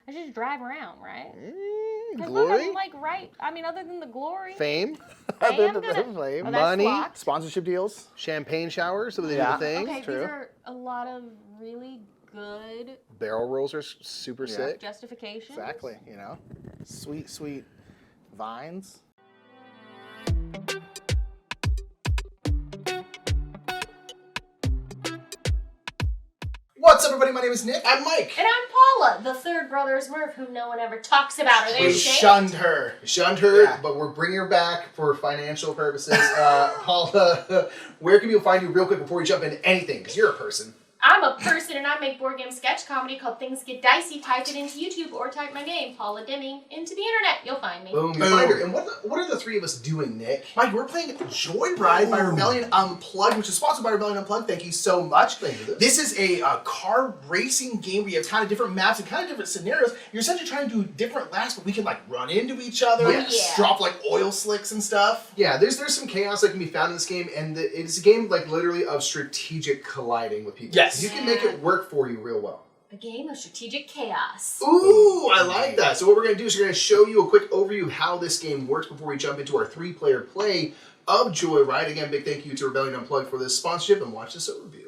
I just drive around, right? Glory? Look, I'm like other than the glory. Fame? Fame? Fame. Oh, that's Money? locked. Sponsorship deals. Champagne showers? Some of the Yeah. things? Okay, True. these are a lot of really good Barrel rolls are super sick. justifications. Exactly. You know, sweet, sweet vines. What's up, everybody? My name is Nick. I'm Mike. And I'm Paula, the third brother is Murph, who no one ever talks about. Are they We ashamed? shunned her. Shunned her, Yeah. but we're bringing her back for financial purposes. Paula, where can people find you real quick before we jump into anything? Because you're a person. I'm a person and I make board game sketch comedy called Things Get Dicey. Type it into YouTube or type my name, Paula Deming, into the internet. You'll find me. Boom, you'll find her. And what are the three of us doing, Nick? Mike, we're playing Joyride by Rebellion Unplugged, which is sponsored by Rebellion Unplugged. Thank you so much. Thank you. This is a car racing game where you have kind of different maps and kind of different scenarios. You're essentially trying to do different laps, but we can like run into each other, Yes. drop like oil slicks and stuff. Yeah, there's some chaos that can be found in this game, and it's a game like literally of strategic colliding with people. Yes. You can make it work for you real well. A game of strategic chaos. Ooh, I like that. So what we're going to do is we're going to show you a quick overview of how this game works before we jump into our 3-player play of Joyride. Again, big thank you to Rebellion Unplugged for this sponsorship, and watch this overview.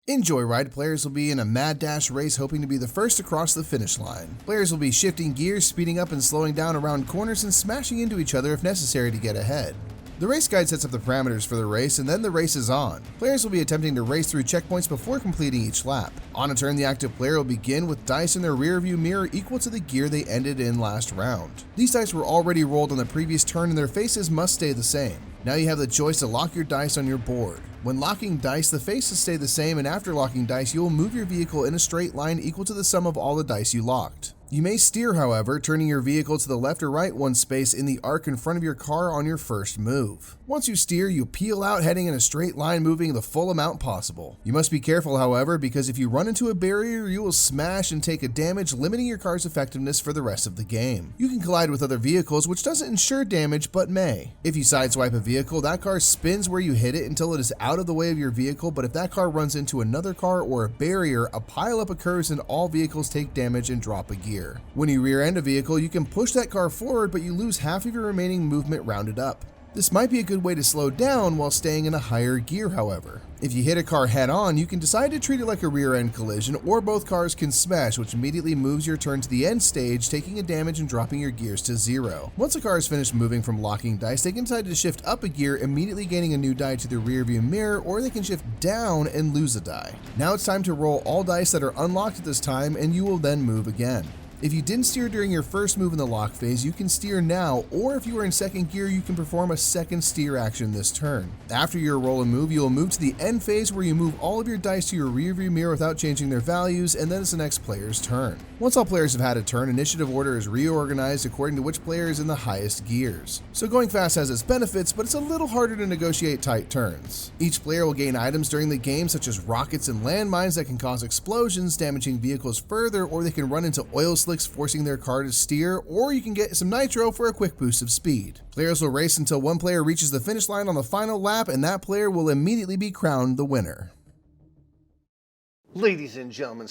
In Joyride, players will be in a mad dash race hoping to be the first across the finish line. Players will be shifting gears, speeding up and slowing down around corners, and smashing into each other if necessary to get ahead. The race guide sets up the parameters for the race, and then the race is on. Players will be attempting to race through checkpoints before completing each lap. On a turn, the active player will begin with dice in their rearview mirror equal to the gear they ended in last round. These dice were already rolled on the previous turn, and their faces must stay the same. Now you have the choice to lock your dice on your board. When locking dice, the faces stay the same, and after locking dice, you will move your vehicle in a straight line equal to the sum of all the dice you locked. You may steer, however, turning your vehicle to the left or right one space in the arc in front of your car on your first move. Once you steer, you peel out heading in a straight line, moving the full amount possible. You must be careful, however, because if you run into a barrier, you will smash and take a damage, limiting your car's effectiveness for the rest of the game. You can collide with other vehicles, which doesn't ensure damage, but may. If you sideswipe a vehicle, that car spins where you hit it until it is out of the way of your vehicle, but if that car runs into another car or a barrier, a pileup occurs and all vehicles take damage and drop a gear. When you rear end a vehicle, you can push that car forward, but you lose half of your remaining movement rounded up. This might be a good way to slow down while staying in a higher gear, however. If you hit a car head on, you can decide to treat it like a rear end collision, or both cars can smash, which immediately moves your turn to the end stage, taking a damage and dropping your gears to 0. Once a car is finished moving from locking dice, they can decide to shift up a gear, immediately gaining a new die to their rearview mirror, or they can shift down and lose a die. Now it's time to roll all dice that are unlocked at this time, and you will then move again. If you didn't steer during your first move in the lock phase, you can steer now, or if you are in second gear, you can perform a second steer action this turn. After your roll and move, you will move to the end phase where you move all of your dice to your rearview mirror without changing their values, and then it's the next player's turn. Once all players have had a turn, initiative order is reorganized according to which player is in the highest gears. So going fast has its benefits, but it's a little harder to negotiate tight turns. Each player will gain items during the game such as rockets and landmines that can cause explosions, damaging vehicles further, or they can run into oil slicks, forcing their car to steer, or you can get some nitro for a quick boost of speed. Players will race until one player reaches the finish line on the final lap, and that player will immediately be crowned the winner. Ladies and gentlemen,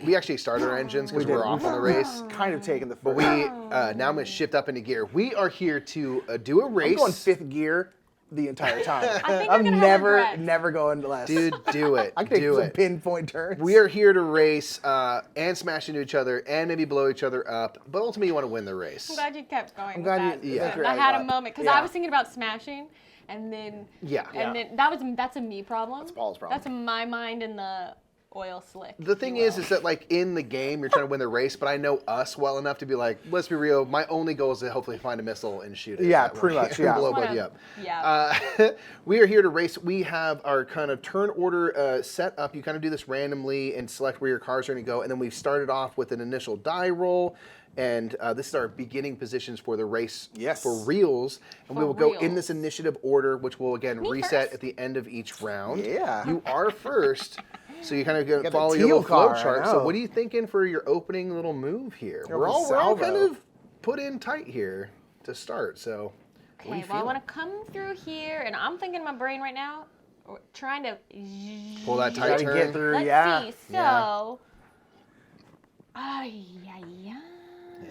we actually started our engines because we're off on the race. Kind of taking the But first. now I'm going to shift up into gear. We are here to do a race. I'm going 5th gear the entire time. I think I'm you're gonna have never, regrets. never going less. Dude, do it. I can take do some it. pinpoint turns. We are here to race and smash into each other and maybe blow each other up, but ultimately you want to win the race. I'm glad you kept going. I'm with glad that. you- that's I right, had but- a moment because yeah. I was thinking about smashing, and then then that's a me problem. That's Paul's problem. That's my mind in the oil slick. The thing is that like in the game, you're trying to win the race, but I know us well enough to be like, let's be real, my only goal is to hopefully find a missile and shoot it. Yeah, That pretty way. much, yeah. Blow Wanna- both you up. Yeah. We are here to race. We have our kind of turn order set up. You kind of do this randomly and select where your cars are going to go, and then we've started off with an initial die roll. And this is our beginning positions for the race for reals. And we will go in this initiative order, which will again reset first. at the end of each round. Yeah. You are first. So you kind of Got the follow your teal little flow car, I chart. So know. what are you thinking for your opening little move here? Go We're for all kind salvo. of put in tight here to start. So what are Okay, you well, I feeling? want to come through here, and I'm thinking in my brain right now, trying to Pull that tight Gotta turn. get through, Let's yeah. see. So,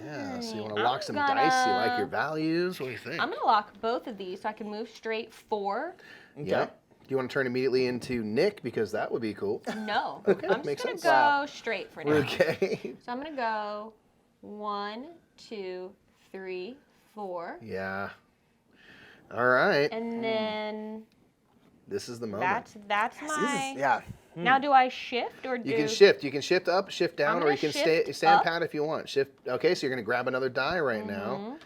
Yeah, so you want to lock some dice? You like your values? What do you think? I'm gonna lock both of these so I can move straight 4. Okay. Yep. Do you want to turn immediately into Nick? Because that would be cool. No. Okay, I'm makes just sense. gonna go straight for now. Okay. So I'm gonna go 1, 2, 3, 4. Yeah. All right. And then This is the moment. that's my. Yeah. Now do I shift or do? You can shift. You can shift up, shift down, I'm or gonna you can shift stand up. pat if you want. Shift. Okay, so you're gonna grab another die right now.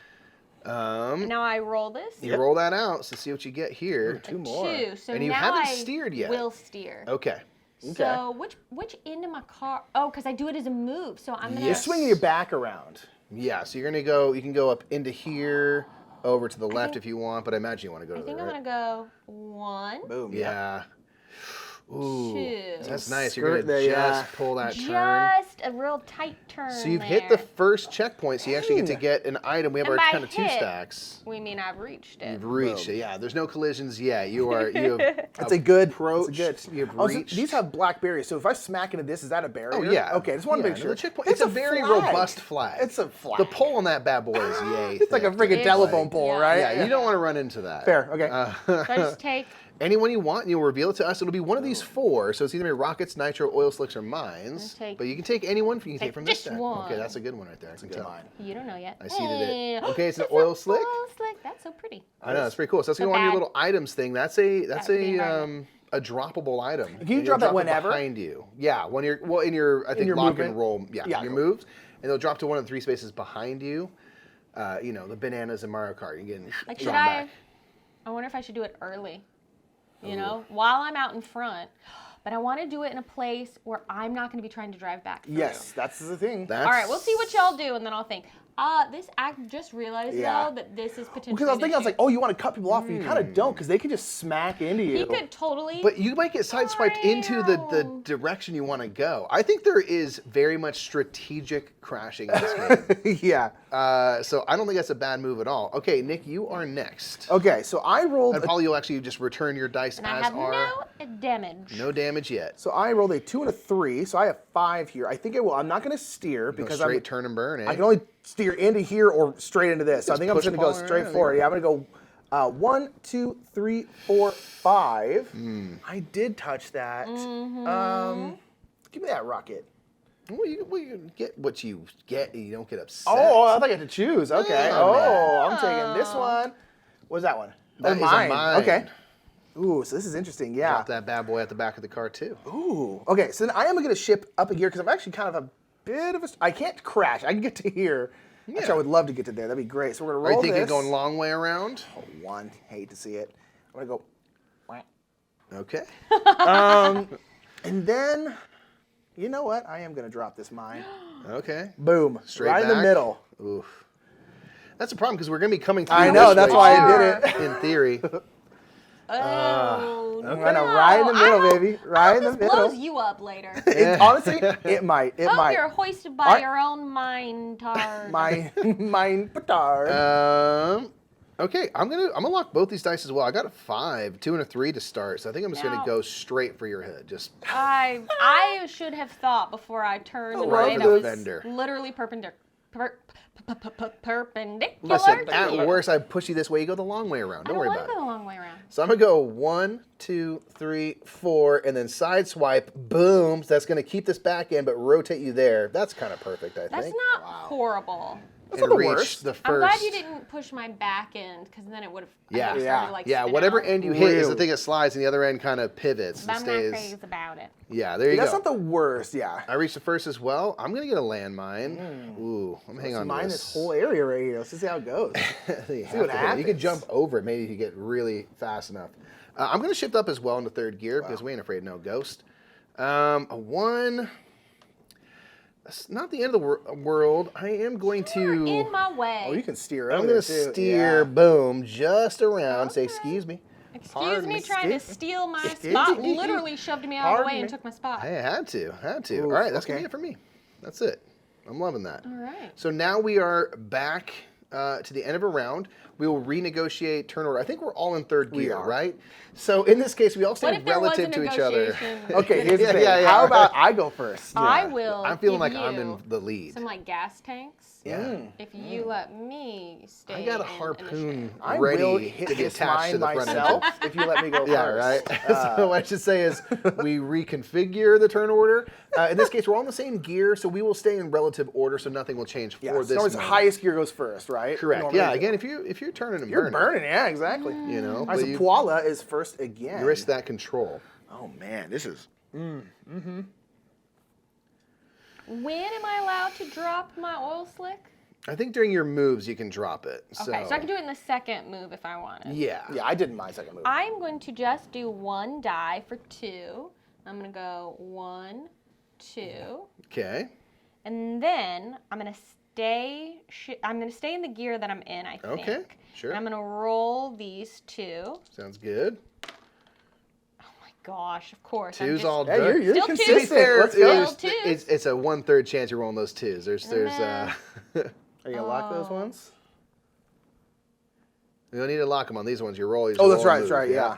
Now I roll this. You roll that out. So see what you get here. 2 more. 2. So And you now haven't I steered yet. will steer. Okay. So which end of my car? Oh, because I do it as a move. So I'm gonna. You're Yes. swinging your back around. Yeah. So you're gonna go. You can go up into here, over to the left if you want, but I imagine you want to go I to think the I'm right. gonna go 1, Boom. Yeah. Ooh. 2. That's nice. You're Skirt gonna there, just pull that turn. Just a real tight turn. So you've hit the first checkpoint, so you actually get to Dang. get an item. We have And our by kind of 2 hit, stacks. We mean I've reached it. You've reached it. Yeah, there's no collisions yet. You have That's a good approached. That's a good. You've Oh, so reached. these have black barriers. So if I smack into this, is that a barrier? Oh yeah. Okay, just want to Yeah, make no, sure. the checkpoint. It's It's a very flag. robust flag. It's a flag. The pole on that bad boy is yay. It's like a freaking It's telephone like- pole, yeah. right? Yeah, you don't want to run into that. Fair. Okay. So I just take. Anyone you want, and you'll reveal it to us. It'll be one of these 4. So it's either gonna be rockets, nitro, oil slicks, or mines. Take- But you can take anyone. You can take take from this this stack. one. Okay, that's a good one right there. That's a good mine. You don't know yet. I seeded it. Hey. Okay, it's an It's oil a slick. Oil slick. That's so pretty. I know, that's pretty cool. So that's So gonna go on your bad. little items thing. That's a That would be a droppable item. Can you And drop you'll that whenever? it behind you? Yeah, when you're in your I think your lock movement? and roll. Yeah, Yeah, your cool. moves, and they'll drop to one of the 3 spaces behind you. You know, the bananas in Mario Kart. You're getting Like, should drawn I? back. I wonder if I should do it early. You know, while I'm out in front. But I want to do it in a place where I'm not going to be trying to drive back. through. Yes, that's the thing. That's, All right, we'll see what y'all do, and then I'll think. I just realized Yeah. though that this is potentially. Because I was thinking, I was an like, oh, you want to cut people off, but you kind of don't, because they can just smack into you. issue. He could totally. But you might get sideswiped into the Wow. direction you want to go. I think there is very much strategic crashing in this game. Yeah. So I don't think that's a bad move at all. Okay, Nick, you are next. Okay, so I rolled. And Paula, you'll actually just return your dice and I as have are. no damage. No damage yet. So I rolled a 2 and a 3, so I have 5 here. I think I will. I'm not going to steer Go because straight turn and burn, eh? I can only steer into here or straight into this. So I Just think I'm push just going to go Paula straight around, forward. Yeah, I'm going to go 1, 2, 3, 4, 5. I did touch that. Give me that rocket. Well, you get what you get, and you don't get upset. Oh, I thought you had to choose. Okay. Oh, Oh, I'm taking this one. What's that one? That Oh, is a mine. Okay. Ooh, so this is interesting. Yeah. Drop that bad boy at the back of the car too. Ooh. Okay, so then I am going to ship up a gear because I'm actually kind of a bit of a. I can't crash. I can get to here. Actually, I would love to get to there. That'd be great. So we're going to Are you roll thinking this. going long way around? Oh, 1. Hate to see it. I'm going to go. Okay. And then, you know what? I am going to drop this mine. Okay. Boom. Straight right in the back. middle. Oof. That's a problem because we're going to be coming through. I know. this That's way, why I too, did it. In theory. Oh, I'm going to right in the middle, baby. Right in the this middle. blows you up later. Honestly, it might. It Oh, might. you're hoisted by Alright. your own mine tard. Mine petard. Okay, I'm gonna lock both these dice as well. I got a 5, 2 and a 3 to start, so I think I'm just gonna Now- go straight for your head. Just I should have thought before I turned and right ran. for the It was fender. literally perpendicular. Perpendicular. listen. to At you. worst, I push you this way. You go the long way around. I Don't don't worry want about to it. go the long way around. So I'm gonna go 1, 2, 3, 4, and then side swipe. Boom. So that's gonna keep this back in, but rotate you there. That's kind of perfect, I That's think. not horrible. That's and not the reach worst. the first. I'm glad you didn't push my back end because then it would have. Yeah. Yeah. Whatever end you hit is the Really? thing that slides, and the other end kind of pivots But and I'm not stays. crazy about it. Yeah, there you That's go. not the worst. Yeah. I reached the first as well. I'm gonna get a landmine. Ooh, I'm hang on to Mine this. this whole area right here. Let's just see how it goes. You what You could happens. jump over it. Maybe if you get really fast enough. I'm going to shift up as well into 3rd gear because we ain't afraid of no ghost. A 1. That's not the end of the world. I am going You're in to. my way. Oh, you can steer. I'm over going there, to too. steer. Yeah. Boom, just around. Say, excuse me. Excuse Pardon me, me, trying to excuse- steal my excuse spot. me. Literally shoved me out of the way Pardon and me. took my spot. Hey, I had to. All Oof, right, that's okay. going to be it for me. That's it. I'm loving that. All right. So now we are back to the end of a round, we will renegotiate turn order. I think we're all in third gear, are. right? So in this case, we all What stay if there was a relative to each other. negotiation? Okay, here's the thing. Yeah, How about I go first? I will. I'm feeling give like I'm you in the lead. some like gas tanks. Yeah. If you let me stay. I got a in harpoon initiative. I will ready hit to get this attached to mine the front of myself it. if you let me go Yeah, first. right. So what I should say is we reconfigure the turn order. In this case, we're all in the same gear, so we will stay in relative order, so nothing will change Yeah, for so this. the moment. highest gear goes first, right? Correct. Normally Yeah. do. Again, if you're turning and You're burning, yeah, exactly. you know, All right, but so you, Paula is first again. you risk that control. Oh man, this is. When am I allowed to drop my oil slick? I think during your moves you can drop it. Okay, so I can do it in the second move if I wanted. Yeah. Yeah, I did in my second move. I'm going to just do one die for 2. I'm going to go 1, 2, Okay. and then I'm going to stay. I'm going to stay in the gear that I'm in. I think. Okay, sure. And I'm going to roll these 2. Sounds good. Oh my gosh! Of course. Two's all Yeah, good. you're Still To be consistent. fair, Let's go. Still twos. it's a 1/3 chance you're rolling those twos. There's Nah. Are you gonna lock those Oh. ones? you don't need to lock them on these ones. You roll. You Oh, just that's roll right. and That's move, right. Yeah.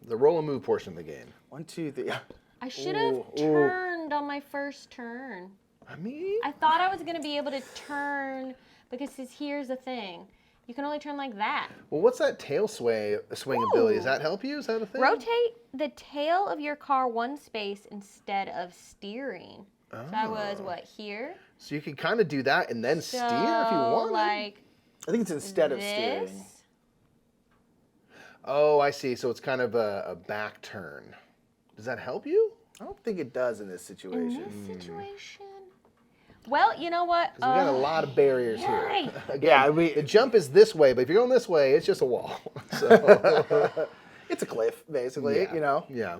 The roll and move portion of the game. 1, 2, 3. Yeah. I should have Ooh, ooh. turned on my first turn. I mean, I thought I was going to be able to turn because here's the thing. You can only turn like that. well, what's that tail swing ability? Does Ooh. that help you? Is that a thing? Rotate the tail of your car one space instead of steering. So I was what, here? So you can kind of do that and then steer if you So, want. like I think it's instead of this. steering. Oh, I see. So it's kind of a back turn. Does that help you? I don't think it does in this In situation. this situation. Well, you know what? 'Cause we got a lot of barriers yay. here. Again, Yeah, the jump is this way, but if you're going this way, it's just a wall. So, It's a cliff, basically. yeah. You know, Yeah.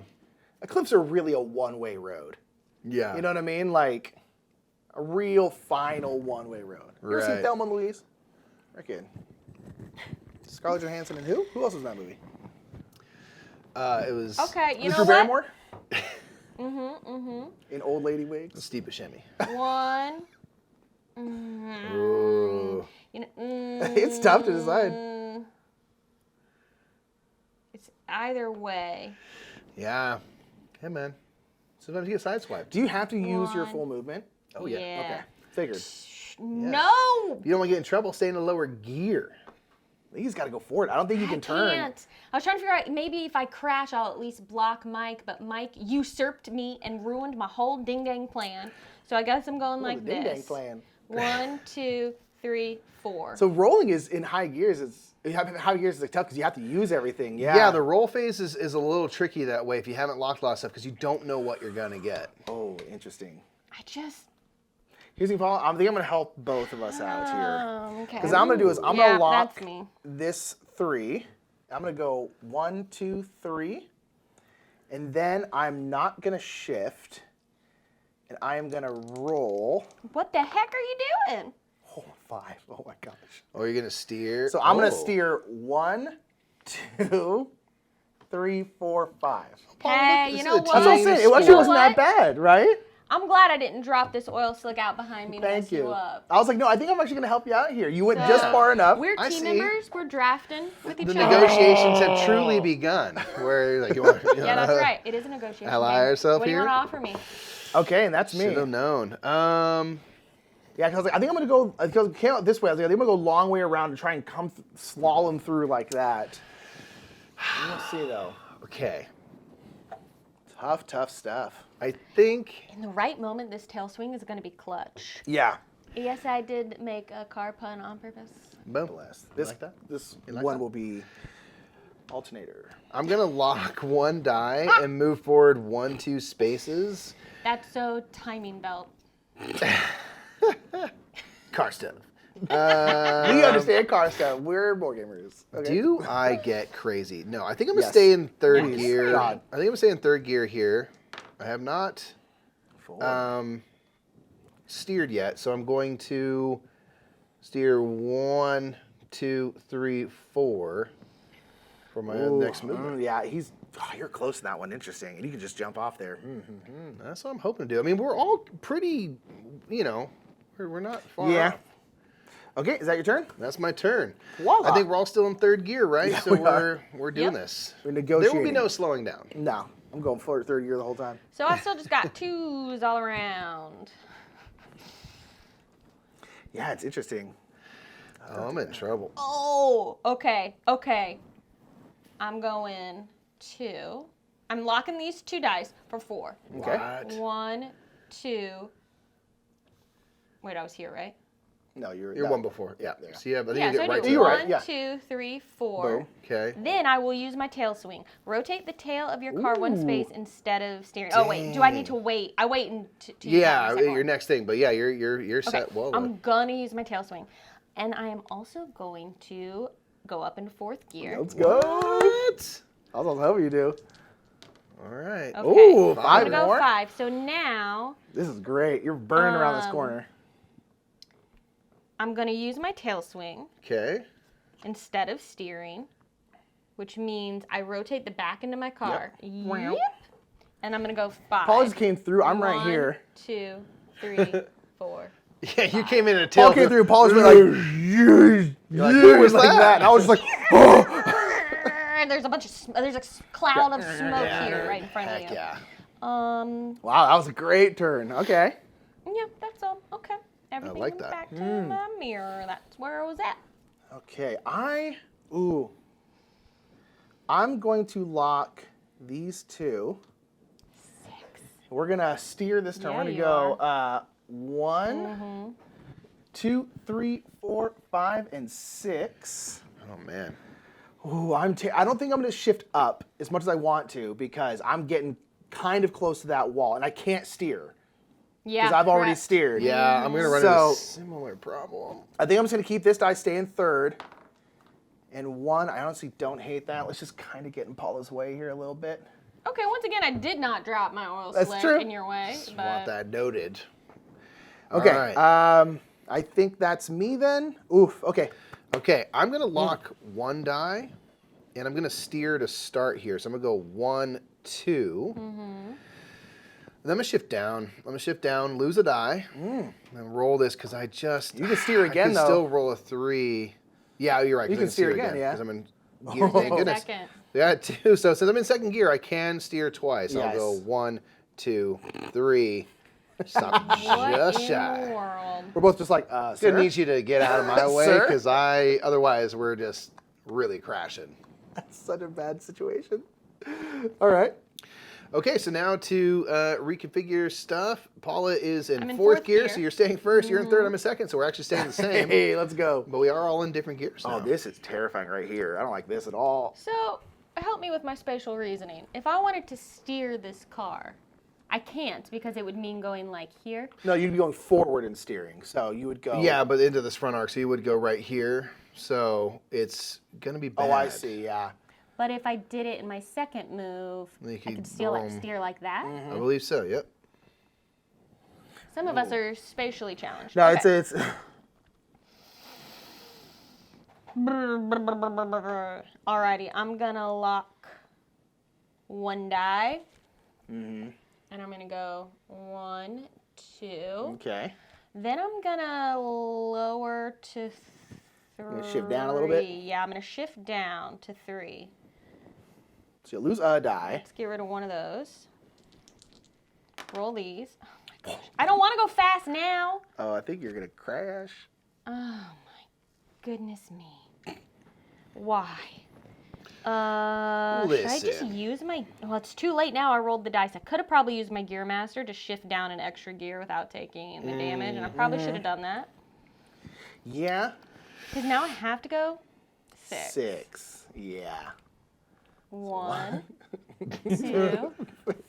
cliffs are really a one-way road. Yeah. You know what I mean? Like a real final one-way road. You ever seen Right. Thelma and Louise? Freaking Scarlett Johansson and who? Who else was in that movie? It was Okay, you Drew know what? Barrymore Mm-hmm. in old lady wigs. Steve Buscemi. One. Ooh. You know, It's tough to decide. It's either way. Yeah. Hey, man. Sometimes you get sideswiped. Do you have to use your One. full movement? Oh, yeah. Okay, figured. No. You don't want to get in trouble, stay in a lower gear. He's got to go forward. I don't think you can turn. Can't. I was trying to figure out maybe if I crash, I'll at least block Mike, but Mike usurped me and ruined my whole ding dang plan. So I guess I'm going like the ding dang this. plan. 1, 2, 3, 4. So rolling is in high gears. High gears is like tough because you have to use everything. Yeah. Yeah, the roll phase is a little tricky that way if you haven't locked a lot of stuff because you don't know what you're going to get. Oh, interesting. I just. Here's the thing, Paul. I think I'm gonna help both of us out here. Okay. Because I'm gonna do is I'm Yeah, gonna lock that's me. this 3. I'm gonna go 1, 2, 3, and then I'm not gonna shift, and I am gonna roll. What the heck are you doing? Oh, 5. Oh my gosh. Or you're going to steer. So I'm gonna Oh. steer 1, 2, 3, 4, 5. Hey, this you is know a what? That's what I'm team saying. It sport. actually You know wasn't that what? bad, right? I'm glad I didn't drop this oil slick out behind me and Thank mess you. you up. I was like, no, I think I'm actually gonna help you out here. You went So, just far enough. We're I team see. members. We're drafting with each The other. negotiations have truly begun. Where like you want, Yeah, that's right. It is a negotiation. Ally game. yourself What do you here? want to offer me? Okay, and that's me. Should have known. Yeah, because I think I'm gonna go. Because it came out this way. I was like, I think I'm gonna go a long way around and try and come slalom through like that. We'll see though. Okay. Tough stuff. I think. In the right moment, this tail swing is going to be clutch. Yeah. Yes, I did make a car pun on purpose. Boom. This like that? this You like one that? will be alternator. I'm gonna lock one die and move forward 1, 2 spaces. That's so timing belt. Car stuff. We understand car stuff. We're board gamers. Okay. Do I get crazy? No, I think I'm gonna Yes. stay in third Please. gear. God. I think I'm gonna stay in third gear here. I have not Forward. steered yet, so I'm going to steer 1, 2, 3, 4 for my next movement. Yeah, you're close to that one. Interesting. And you can just jump off there. That's what I'm hoping to do. I mean, we're all pretty, we're not far Yeah. off. Okay, is that your turn? That's my turn. Voila. I think we're all still in third gear, right? Yeah, so we are. we're doing Yep. this. We're There will be negotiating. no slowing down. No, I'm going for third gear the whole time. So I still just got 2s all around. Yeah, it's interesting. Oh, I'm in trouble. Oh, okay. I'm going 2. I'm locking these 2 dice for 4. Okay. What? 1, 2. Wait, I was here, right? No, you're You're one before. Yeah. So you have, I think Yeah, you so get I right do to You were it. right, 1, yeah. 2, 3, 4. Boom. Okay. Then I will use my tail swing. Rotate the tail of your car 1 space instead of steering. Oh wait, do I need to wait? I wait to use Yeah, my second your one. next thing. But yeah, you're Okay, set well. I'm gonna use my tail swing, and I am also going to go up into 4th gear. Let's go. What? I was hoping you do. All right. Okay. Ooh, I'm 5 gonna go more. 5. So now This is great. You're burning around this corner. I'm gonna use my tail swing Okay. instead of steering, which means I rotate the back into my car. Yep. And I'm gonna go 5. Paula just came through. I'm right 1, here. 2, 3, 4. Yeah, you came in a tail. Paul came through. Paula's been like, like, who was like that? And I was just like, oh. There's a bunch of there's a cloud of smoke here right in front of Heck you. yeah. Wow, that was a great turn. Okay. Yeah, that's all. Okay. Everything like went that. back to my mirror. That's where I was at. Okay, I'm going to lock these 2. 6. We're gonna steer this turn. Yeah, We're gonna you go 1, 2, 3, 4, 5, and 6. Oh man. Ooh, I don't think I'm gonna shift up as much as I want to because I'm getting kind of close to that wall and I can't steer Yeah. because I've already correct. steered. Yeah, I'm gonna run into So- a similar problem. I think I'm just gonna keep this die stay in 3rd. And 1, I honestly don't hate that. Let's just kind of get in Paula's way here a little bit. Okay, once again, I did not drop my oil That's slick true. in your way. Want But that noted. Okay. All right. I think that's me then. Oof. Okay. Okay, I'm gonna lock 1 die, and I'm gonna steer to start here. So I'm gonna go 1, 2. And then I'm gonna shift down. I'm gonna shift down, lose a die, and roll this because I just. You can steer again, I can though. still roll a 3. Yeah, you're right. 'cause You I can steer again, yeah. Because I'm in gear. Thank goodness. second. Yeah, 2. So since I'm in 2nd gear, I can steer twice. I'll Yes. go 1, 2, 3. Stop what just in shy. the world? We're both just like, Gonna sir? need you to get out of my way Sir? because otherwise we're just really crashing. That's such a bad situation. All right. Okay, so now to reconfigure stuff. Paula is in I'm in 4th fourth gear, gear. so you're staying 1st. You're in 3rd. I'm in 2nd, so we're actually staying the same. Hey, let's go. But we are all in different gears now. Oh, this is terrifying right here. I don't like this at all. So, help me with my spatial reasoning. If I wanted to steer this car, I can't because it would mean going like here. No, you'd be going forward in steering. So you would go. Yeah, but into this front arc, so you would go right here. So it's gonna be bad. Oh, I see. Yeah. But if I did it in my second move, You I could could still like boom. steer like that. I believe so. Yep. Some of us are spatially challenged. No, Okay. it's. Alrighty, I'm gonna lock 1 die. And I'm gonna go 1, 2. Okay. Then I'm gonna lower to 3. gonna shift down a little bit? Yeah, I'm gonna shift down to 3. So you lose a die. Let's get rid of one of those. Roll these. Oh my gosh. I don't want to go fast now. Oh, I think you're gonna crash. Oh my goodness me. Why? Should I just Listen. use my... Well, it's too late now. I rolled the dice. I could have probably used my Gear Master to shift down an extra gear without taking the damage, and I probably should have done that. Yeah. Because now I have to go 6. 6. Yeah. 1, 2,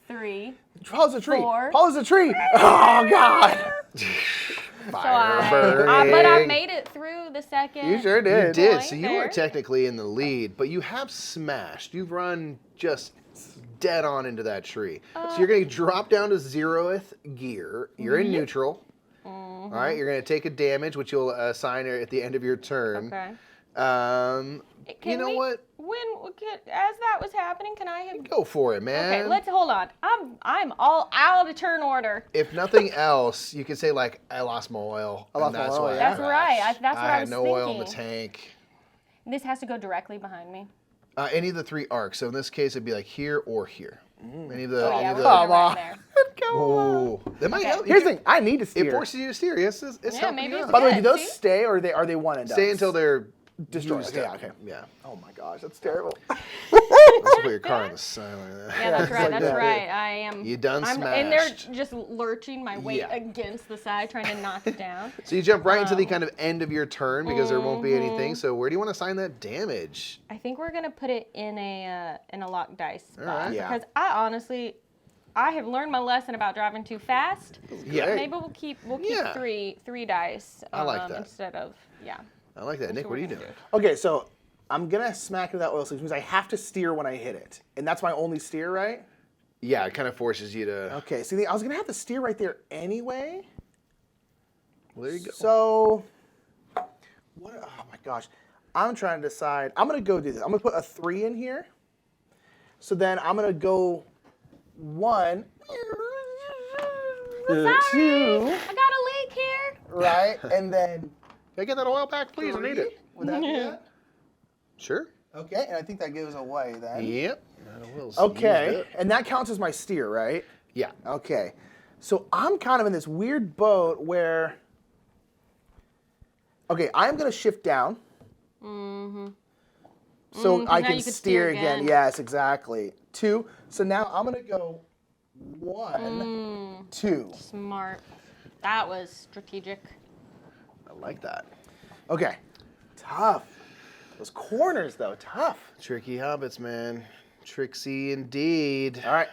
3. Paula's a tree. 4. Paula's a tree. Oh God. So Fire but I burning. made it through the second. You sure You did. did, Point so you there. are technically in the lead, but you have smashed. You've run just dead on into that tree. So you're going to drop down to 0th gear. You're in neutral. All right, you're going to take a damage, which you'll assign at the end of your turn. Okay. You Can know we- what? as that was happening, can I have? Go for it, man. Okay, let's hold on. I'm all out of turn order. If nothing else, you could say like, I lost my oil. I lost my oil, why yeah. That's right. That's what I had was no oil in the thinking. tank. This has to go directly behind me. Any of the 3 arcs. So in this case, it'd be like here or here. Any of the. Oh yeah, any we're of going the right there. oh, that might help. Here's the thing. I need to steer. It forces you to steer. Yes, it's Yeah, helping maybe you it's out. By the way, do good, those see? stay or are they one and done? Stay until they're destroyed. used Okay, up. okay. Yeah. Oh my gosh, that's terrible. Let's put your car on the side like that. Yeah, that's right. like That's that. right. I am. You done And they're smashed. just lurching my weight Yeah. against the side, trying to knock it down. So you jump right into the kind of end of your turn because there won't be anything. So where do you want to assign that damage? I think we're gonna put it in a locked dice spot right. Yeah. because I have learned my lesson about driving too fast. Yeah. Maybe we'll keep Yeah. three dice. I like that. Instead of I like that. Nick, what what are you we're doing? gonna Okay, so I'm gonna smack into that oil slick, which means I have to steer when I hit it, and that's my only steer, right? Yeah, it kind of forces you to. Okay. See, I was gonna have to steer right there anyway. Well, there you go. So, what? Oh my gosh, I'm trying to decide. I'm gonna go do this. I'm gonna put a 3 in here. So then I'm gonna go 1, 2, I got a leak here. right, and then Can I get that oil back, please? I need 3. it. Would that be that? Sure. Okay, and I think that gives away then. Yep. I will Okay, use that. and that counts as my steer, right? Yeah. Okay, so I'm kind of in this weird boat where, okay, I'm gonna shift down. Mm-hmm. So I now can you could steer steer again. again. Yes, exactly. 2. So now I'm gonna go 1, 2. Smart. That was strategic. I like that. Okay, tough. Those corners though, tough. Tricky hobbits, man. Tricksy indeed. All right,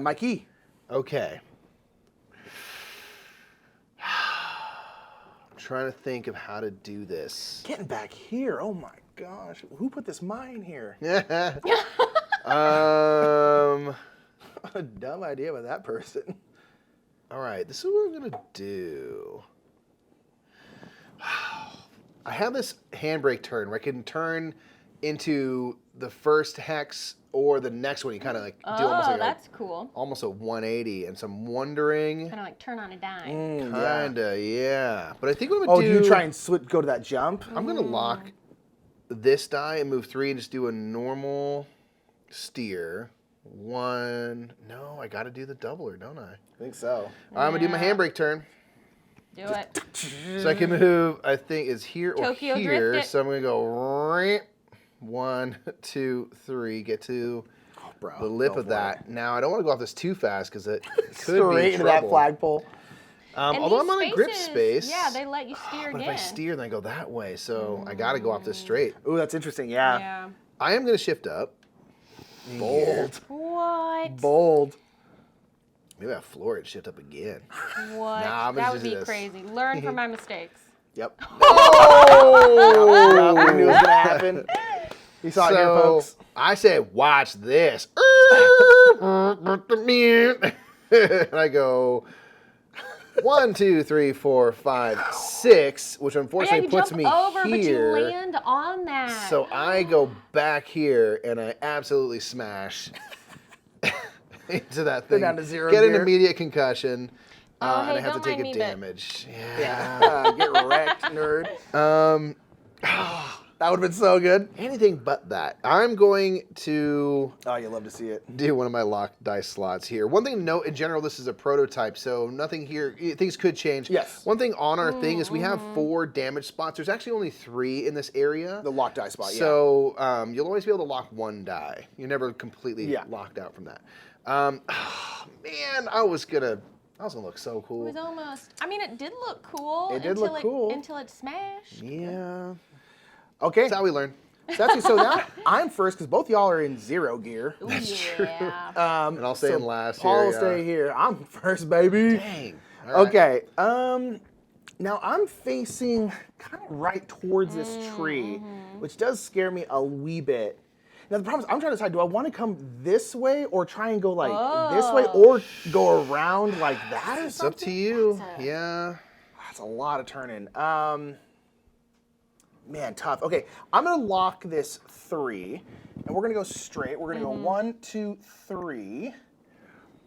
my key. Okay. I'm trying to think of how to do this. Getting back here. Oh my gosh, who put this mine here? A dumb idea by that person. All right, this is what I'm gonna do. I have this handbrake turn where I can turn into the first hex or the next one. You kind of like do almost Oh, like that's cool. almost a 180, and so I'm wondering, Kind of like turn on a dime. kinda, yeah. But I think what I'm Oh, gonna do do. you try and go to that jump? I'm gonna lock this die and move 3 and just do a normal steer. 1. No, I gotta do the doubler, don't I? I think so. All right, I'm gonna do my Yeah. handbrake turn. Do it. So I can move, I think, is here or Tokyo here. drift it. So I'm gonna go 1, 2, 3, get to Bro, the lip go of for that. Now I don't want to go off this too fast because it could Straight be into that trouble. flagpole. And Although these I'm on a grip spaces, space. Yeah, they let you steer But again. if I steer, then I go that way. So I got to go off this straight. Ooh, that's interesting. Yeah. Yeah. I am gonna shift up. Bold. What? Bold. Maybe I floor it, shift up again. What? Nah, I'm gonna that just would do be this. crazy. Learn from my mistakes. Yep. Oh! I knew it was gonna happen. You saw it here, So folks. I said, watch this. And I go 1, 2, 3, 4, 5, 6, which Yeah, unfortunately you puts jump me over, but you here. land on that. So I go back here and I absolutely smash into that thing. down to 0 Get an gear. immediate concussion. Oh, And I hey, have to don't take mind a me, but- damage. Yeah. Get wrecked, nerd. That would have been so good. Anything but that. I'm going to Oh, you love to see it. do one of my locked dice slots here. One thing to note, in general, this is a prototype, so nothing here, things could change. Yes. One thing on our thing is we have 4 damage spots. There's actually only 3 in this area. The lock die spot, yeah. So you'll always be able to lock 1 die. You're never completely Yeah. locked out from that. Man, I was gonna look so It cool. was almost. I mean, it did look cool. It did look cool. until it smashed. Yeah. Okay. That's how we learn. So now I'm first because both y'all are in 0 gear. Ooh, yeah. And I'll stay in last Paul here. will stay here. I'm first, baby. Dang. All right. Okay. Now I'm facing kind of right towards this tree, which does scare me a wee bit. Now the problem is I'm trying to decide: do I want to come this way or try and go like this way, or go around like that? Or It's up to something? you. Yeah. That's a lot of turning. Man, tough. Okay, I'm gonna lock this 3, and we're gonna go straight. We're gonna go 1, 2, 3,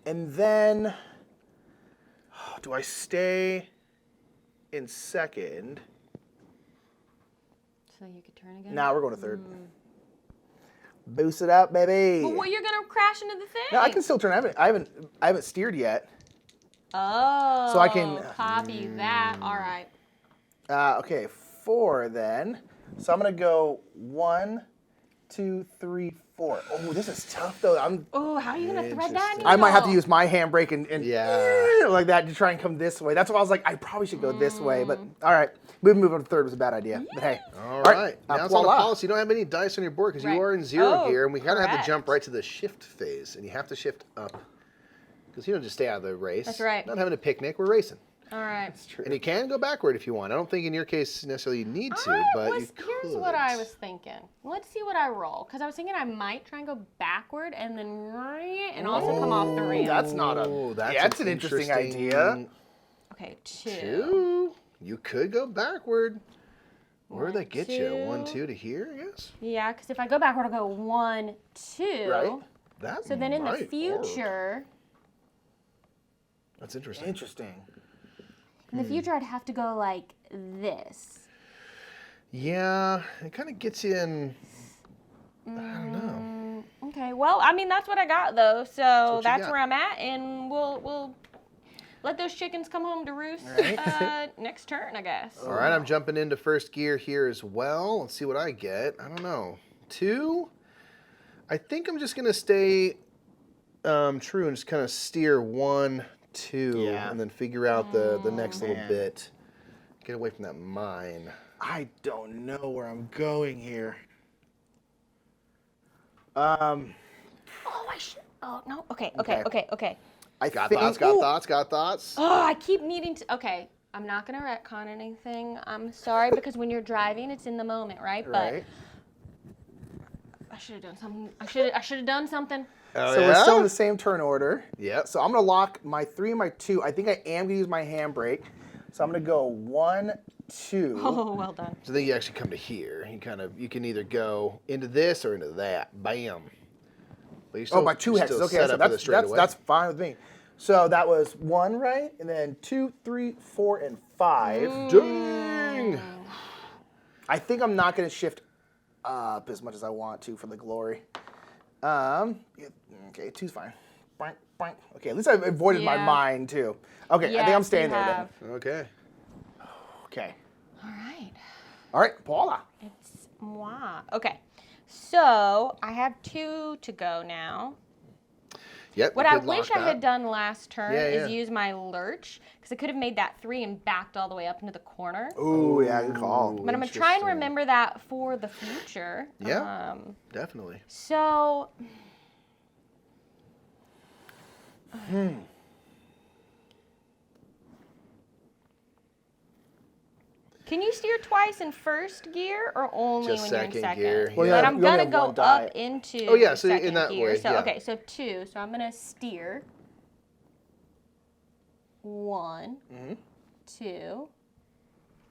and then do I stay in second? So you could turn again? Nah, we're going to third. Boost it up, baby. Well, you're going to crash into the thing. No, I can still turn. I haven't steered yet. Oh. So I can copy that. All right. Okay, 4 then. So I'm gonna go 1, 2, 3, 4. Oh, this is tough though. Oh, how are you going to thread that needle? I might have to use my handbrake and Yeah. like that to try and come this way. That's why I was like, I probably should go this way. But all right, move on to third was a bad idea. But hey, All right. Now it's on the voila. Paula, so you don't have any dice on your board because Right. you are in 0 Oh, gear, and we kind of have to correct. jump right to the shift phase, and you have to shift up because you don't just stay out of the race. That's right. Not having a picnic, we're racing. All right. And you can go backward if you want. I don't think in your case necessarily you need to, but you could. Here's what I was thinking. Let's see what I roll. Because I was thinking I might try and go backward and then also come off the ramp. That's not a. Oh, That's an interesting idea. Okay, 2. 2. You could go backward. Where would that get you? 2. 1, 2 to here, I guess? Yeah, because if I go backward, I'll go 1, 2. Right. That So then in the might work. future, That's interesting. Interesting. I'd have to go like this. Yeah, it kind of gets you in. I don't know. Okay, well, I mean, that's what I got, though. So what you that's got. where I'm at, and we'll let those chickens come home to roost next turn, I guess. All right, I'm jumping into first gear here as well. Let's see what I get. I don't know. 2. I think I'm just gonna stay true and just kind of steer 1, 2, Yeah. and then figure out the next little Man. bit. Get away from that mine. I don't know where I'm going here. Oh, I should. Oh, no. Okay. I Got think, thoughts, got thoughts. Oh, I keep needing to. Okay, I'm not going to retcon anything. I'm sorry, because when you're driving, it's in the moment, right? Right. But I should have done something. I should have done something. Oh, So yeah? we're still in the same turn order. Yep. So I'm gonna lock my 3 and my 2. I think I am gonna use my handbrake. So I'm gonna go 1, 2. Oh, well done. So then you actually come to here. You can either go into this or into that. Bam. But you're Oh, by 2 you're hexes. still Okay, set so up for the straightaway. that's fine with me. So that was 1, right? And then 2, 3, 4, and 5. Dang. I think I'm not gonna shift up as much as I want to for the glory. Yeah, okay, 2's fine. Boink, boink. Okay, at least I avoided my Yeah. mind too. Okay, I think I'm Yes, staying you there have. then. Okay. Okay. All right. All right, Paula. It's moi. Okay. So I have 2 to go now. Yep. What you I could lock wish I that. had done last turn Yeah, is yeah. use my lurch, because I could have made that 3 and backed all the way up into the corner. Ooh, yeah, good call. But I'm going to try and Interesting. remember that for the future. Yeah. Definitely. So. Can you steer twice in first gear or only Just when you're in second second? gear, Well, yeah. But yeah, I'm you only gonna have go one die. up into Oh, yeah, so in second that gear. way, So yeah. okay, so 2. So I'm gonna steer 1, 2.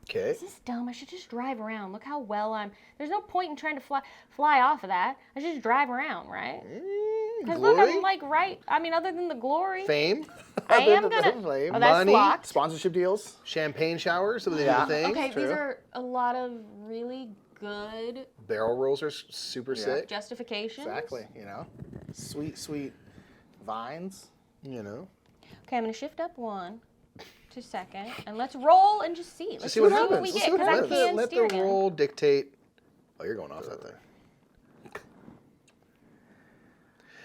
Okay. This is dumb. I should just drive around. Look how well I'm. There's no point in trying to fly off of that. I should just drive around, right? Because look, Glory? I'm like right. I mean, other than the glory, Fame, I am Other gonna. than flame. Oh, that's Money, locked. Sponsorship deals. champagne showers, some of the Yeah. other things. Okay, true. these are a lot of really good Barrel rolls are super sick. justifications. Exactly. You know, sweet, sweet vines. You know. Okay, I'm gonna shift up 1 to second, and let's roll and just see. Let's see what what happens. we Let's get, see what because I happens. can Let steer the again. roll dictate. Oh, you're going off that thing.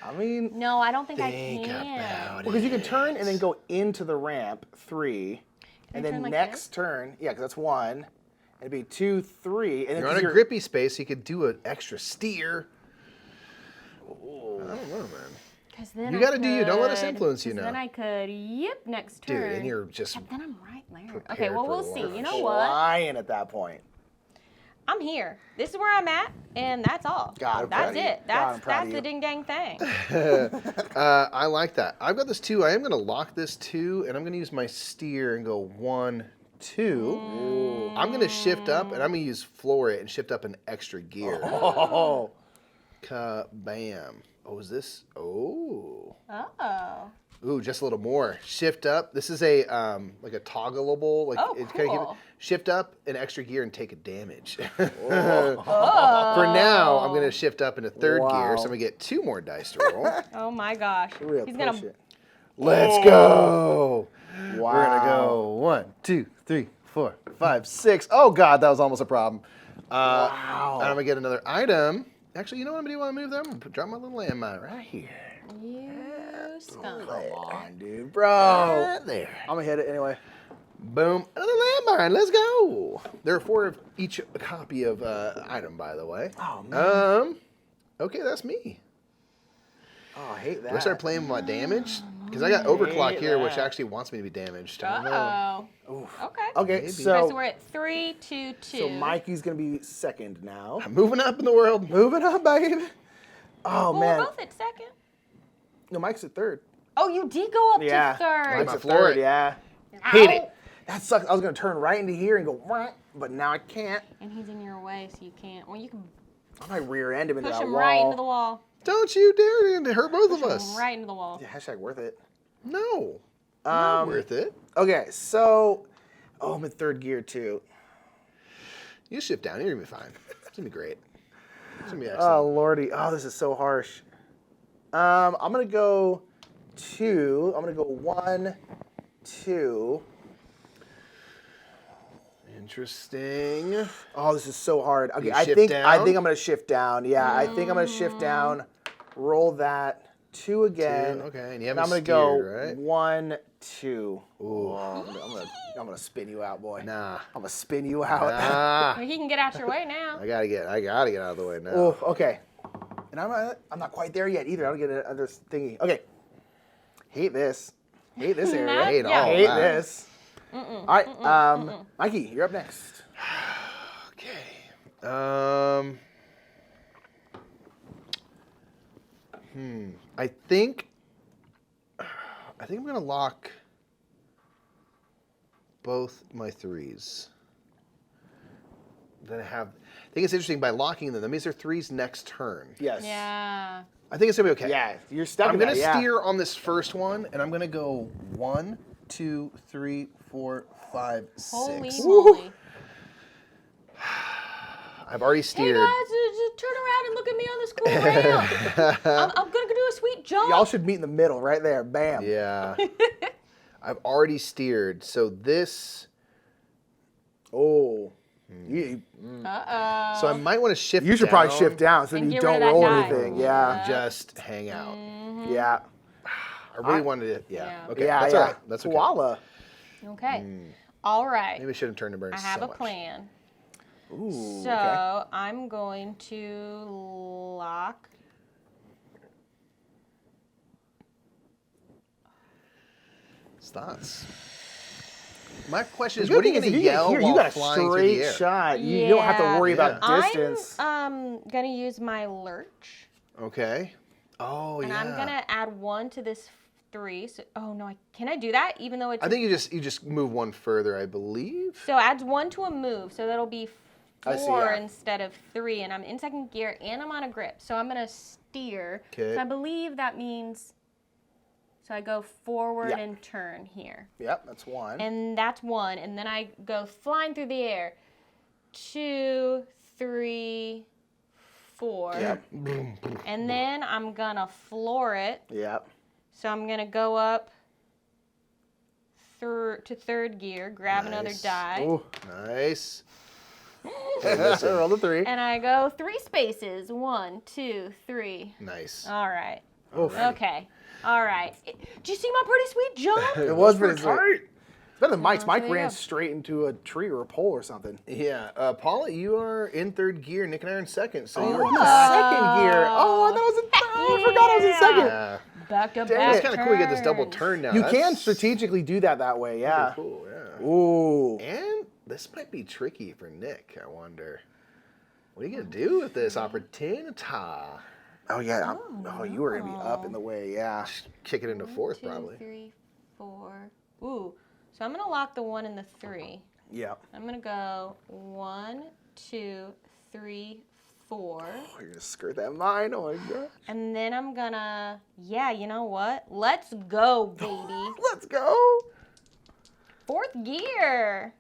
I mean, No, I don't think Think I can. about because you it. can turn and then go into the ramp 3, and I then turn like next turn, yeah, because that's 1. It'd be 2, 3, and then You're on 'cause a grippy space. You could do an extra steer. I don't know, man. Because then You I gotta do you. Don't let us could- influence you 'cause now. Then I could, next Dude, turn. and you're just Except then I'm right there. Okay, prepared well, for we'll a see. lot of You know shit. what? flying at that point. I'm here. This is where I'm at, and that's all. God, I'm proud that's of you. it. God, I'm proud That's of the you. ding dang thing. I like that. I've got this 2. I am going to lock this 2, and I'm going to use my steer and go 1, 2. I'm gonna shift up, and I'm gonna use floor it and shift up an extra gear. Oh. Bam. Oh, is this? Oh. Oh. Ooh, just a little more. Shift up. This is a like a toggleable. Like Oh, kinda cool. shift up an extra gear and take a damage. Oh. For now, I'm gonna shift up into third gear, Wow. so I'm gonna get 2 more dice to roll. Oh my gosh. We're He's gonna gonna. push it. Let's go. Wow. We're gonna go 1, 2, 3, 4, 5, 6. Oh God, that was almost a problem. Wow. And I'm gonna get another item. Actually, you know what I'm gonna do while I move there? I'm gonna drop my little landmine right here. You skunk. Come on, dude. Bro. Right there. I'm gonna hit it anyway. Boom. Another landmine. Let's go. There are 4 of each copy of item, by the way. Oh, man. Okay, that's me. Oh, I hate that. Do I start playing with my damage? Because I got overclock here, which actually wants me to be damaged. I don't know. Oh. Okay. Okay, Maybe. Okay, so so, we're at 3, 2, 2. so Mikey's gonna be second now. I'm moving up in the world. Moving up, baby. Oh, Well, man. we're both at second. No, Mike's at third. Oh, you did go up Yeah. to third. Mike's My at floor third, it. yeah. Hate it. That sucks. I was gonna turn right into here and go, "Wah," but now I can't. And he's in your way, so you can't. Well, you can I might rear end him into push that him wall. right into the wall. Don't you dare to hurt both of Push us. him right into the wall. Yeah, hashtag worth it. No. Not worth it. Okay, so, I'm in third gear too. You shift down. You're going to be fine. It's going to be great. It's going to be Oh, excellent. lordy. Oh, this is so harsh. I'm going to go 2. I'm going to go 1, 2. Interesting. Oh, this is so hard. Okay, You I shift think down? I'm going to shift down. Yeah, I think I'm going to shift down. Roll that 2 again. 2, okay, and you And haven't I'm going to go steered, right? 1, 2. Ooh. I'm gonna spin you out, boy. Nah. I'm gonna spin you out. Ah. Well, he can get out your way now. I gotta get out of the way now. Oh, okay. And I'm not quite there yet either. I don't get another thingy. Okay. Hate this. Hate this area. Nah, Hate yeah. all Hate that. this. All right, Mikey, you're up next. Okay. I think I'm gonna lock both my 3s. Then I think it's interesting by locking them. That means they're 3s next turn. Yes. Yeah. I think it's gonna be okay. Yeah, you're stuck. I'm in gonna that, yeah. steer on this first one, and I'm gonna go 1, 2, 3, 4, 5, 6. Holy moly. I've already Hey steered. guys, just turn around and look at me on this cool ramp. I'm gonna do a sweet jump. Y'all should meet in the middle, right there. Bam. Yeah. I've already steered. So this. Oh. Uh-oh. So I might want to shift. You should probably down shift down so And you get rid don't of that roll die. anything. Yeah. Just hang out. Yeah. I really wanted it. Yeah. Yeah. Okay. Yeah. That's yeah. all right. That's okay. Koala. Okay. All right. Maybe I shouldn't turn to burn I so have a much. plan. Ooh. So okay. I'm going to lock. Thoughts. My question is, The good what are you thing going to if you get yell here, while you got a flying through straight the air? shot. You don't have to worry about Yeah. distance. I'm gonna use my lurch, Okay. Oh and yeah. I'm gonna add 1 to this 3. So, oh no, can I do that? Even though it's I think you just move one further, I believe. so adds 1 to a move, so that'll be 4 I see, yeah. instead of 3, and I'm in second gear and I'm on a grip, so I'm gonna steer. Okay. So I believe that means. So I go forward Yeah. and turn here. Yep, that's 1. And that's 1. And then I go flying through the air. 2, 3, 4. Yep. And then I'm going to floor it. Yep. So I'm going to go up to third gear, grab another Nice. die. Ooh. Nice. Roll the 3. And I go 3 spaces. 1, 2, 3. Nice. All right. Oof. Okay. All right. Do you see my pretty sweet jump? It was pretty sweet. tight. It's better than Mike's. so Mike there you ran go. straight into a tree or a pole or something. Yeah. Paula, you are in third gear. Nick and I are in second. So you're I'm in second gear. Oh, I thought I was in I forgot I was in second. Yeah. Back to Dang back. It's kind of cool we get this double turns. turn now. You That's can strategically do that way, yeah. pretty cool, yeah. Ooh. And this might be tricky for Nick, I wonder. What are you going to do with this opportunity? Oh, yeah. You were going to be up in the way, yeah. Kick it into fourth, 2, probably. 3, 4. Ooh. So I'm gonna lock the 1 and the 3. Yeah. I'm gonna go 1, 2, 3, 4. Oh, you're gonna skirt that mine. Oh my god. And then I'm gonna, yeah, you know what? Let's go, baby. Let's go. 4th gear.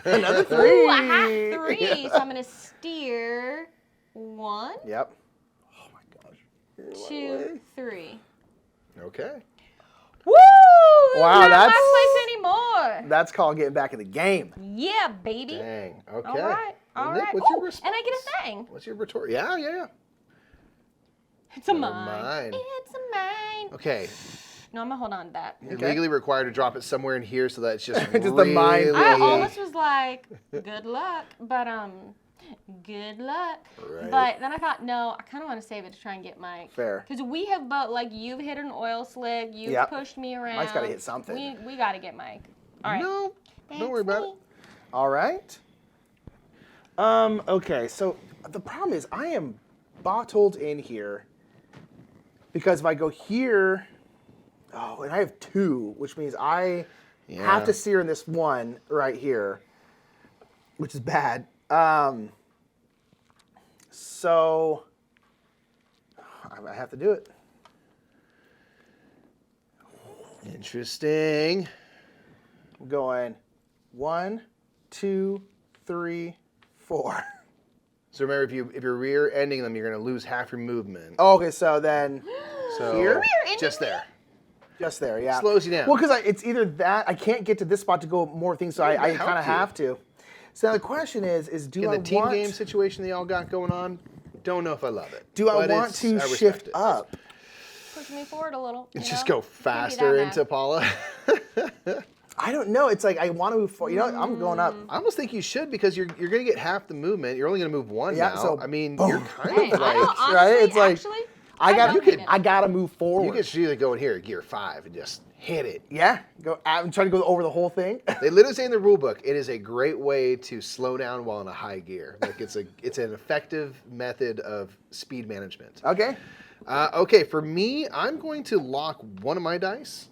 Another 3. Ooh, I have 3. So I'm gonna steer 1, Yep. Oh my gosh. 2, 3. Okay. Woo! Wow, Not that's- my place anymore. That's called getting back in the game. Yeah, baby. Dang. Okay. All right. Well, All Nick, right. what's your Ooh, response? and I get a thing. What's your retort? Yeah. It's a Never mine. mind. It's a mine. Okay. No, I'm gonna hold on to that. You're Okay. legally required to drop it somewhere in here so that it's just Just the mine. really- I almost was like, good luck, but good luck. Right. But then I thought, no, I kind of want to save it to try and get Mike. Fair. Because we have both, like, you've hit an oil slick, you've Yep. pushed me around. Mike's gotta hit something. We got to get Mike. All right. No, don't worry Thanks, about it. me. All right. Okay, so the problem is I am bottled in here because if I go here, oh, and I have 2, which means I have to steer in this one right here, which is bad. So I have to do it. Interesting. I'm going 1, 2, 3, 4. So remember, if you're rear ending them, you're going to lose half your movement. Oh, okay, so then So here? Rear-ending just there. just there, yeah. Slows you down. Well, because it's either that I can't get to this spot to go more things, so I help kind of you. have to. So now the question is do In I the team want game situation they all got going on, don't know if I love it. do I But want to I respect shift it. up? Push me forward a little. you Just know? go Can't be faster that into bad. Paula. I don't know. It's like I want to move forward. You know, what? I'm going up. I almost think you should because you're going to get half the movement. You're only going to move 1 Yeah, now. so I mean, boom. you're kind Hey, of I don't, like honestly, right? It's like- actually, I got don't hate it. I got to move you forward. could either go in here, gear 5, and just hit it. Yeah, go. I'm trying to go over the whole thing. They literally say in the rule book, it is a great way to slow down while in a high gear. Like it's an effective method of speed management. Okay. Okay, for me, I'm going to lock one of my dice.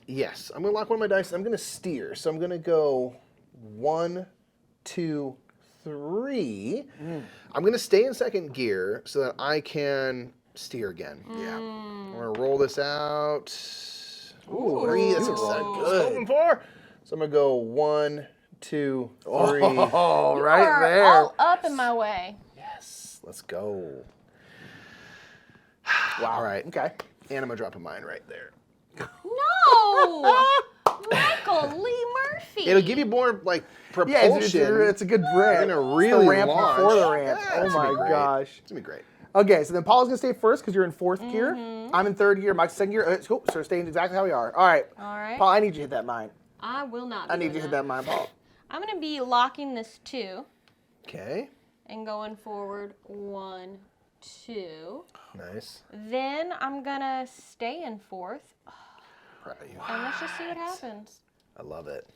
Yes, I'm going to lock one of my dice. And I'm going to steer. So I'm going to go 1, 2, 3. I'm going to stay in second gear so that I can steer again. Yeah. I'm going to roll this out. Ooh, 3. That's ooh, exactly what I was good. hoping for. So I'm going to go 1, 2, 3. Oh, You right are there. all up in my way. Yes, let's go. Wow. All right. Okay. And I'm going to drop a mine right there. No! Michael Lee Murphy. It'll give you more like Yeah, propulsion. it's a good ramp. You're gonna It's really the ramp launch. before the ramp. Yeah, Oh it's gonna be my great. gosh. It's gonna be great. Okay, so then Paula's gonna stay first because you're in 4th gear. Mm-hmm. I'm in 3rd gear. Mike's 2nd gear. So we're staying exactly how we are. All right. All right. Paul, I need you to hit that mine. I will not. I be need you to doing hit that mine, Paul. I'm gonna be locking this 2 Okay. and going forward 1, 2. Nice. Then I'm gonna stay in 4th, Proud of you. and let's just see what happens. I love it.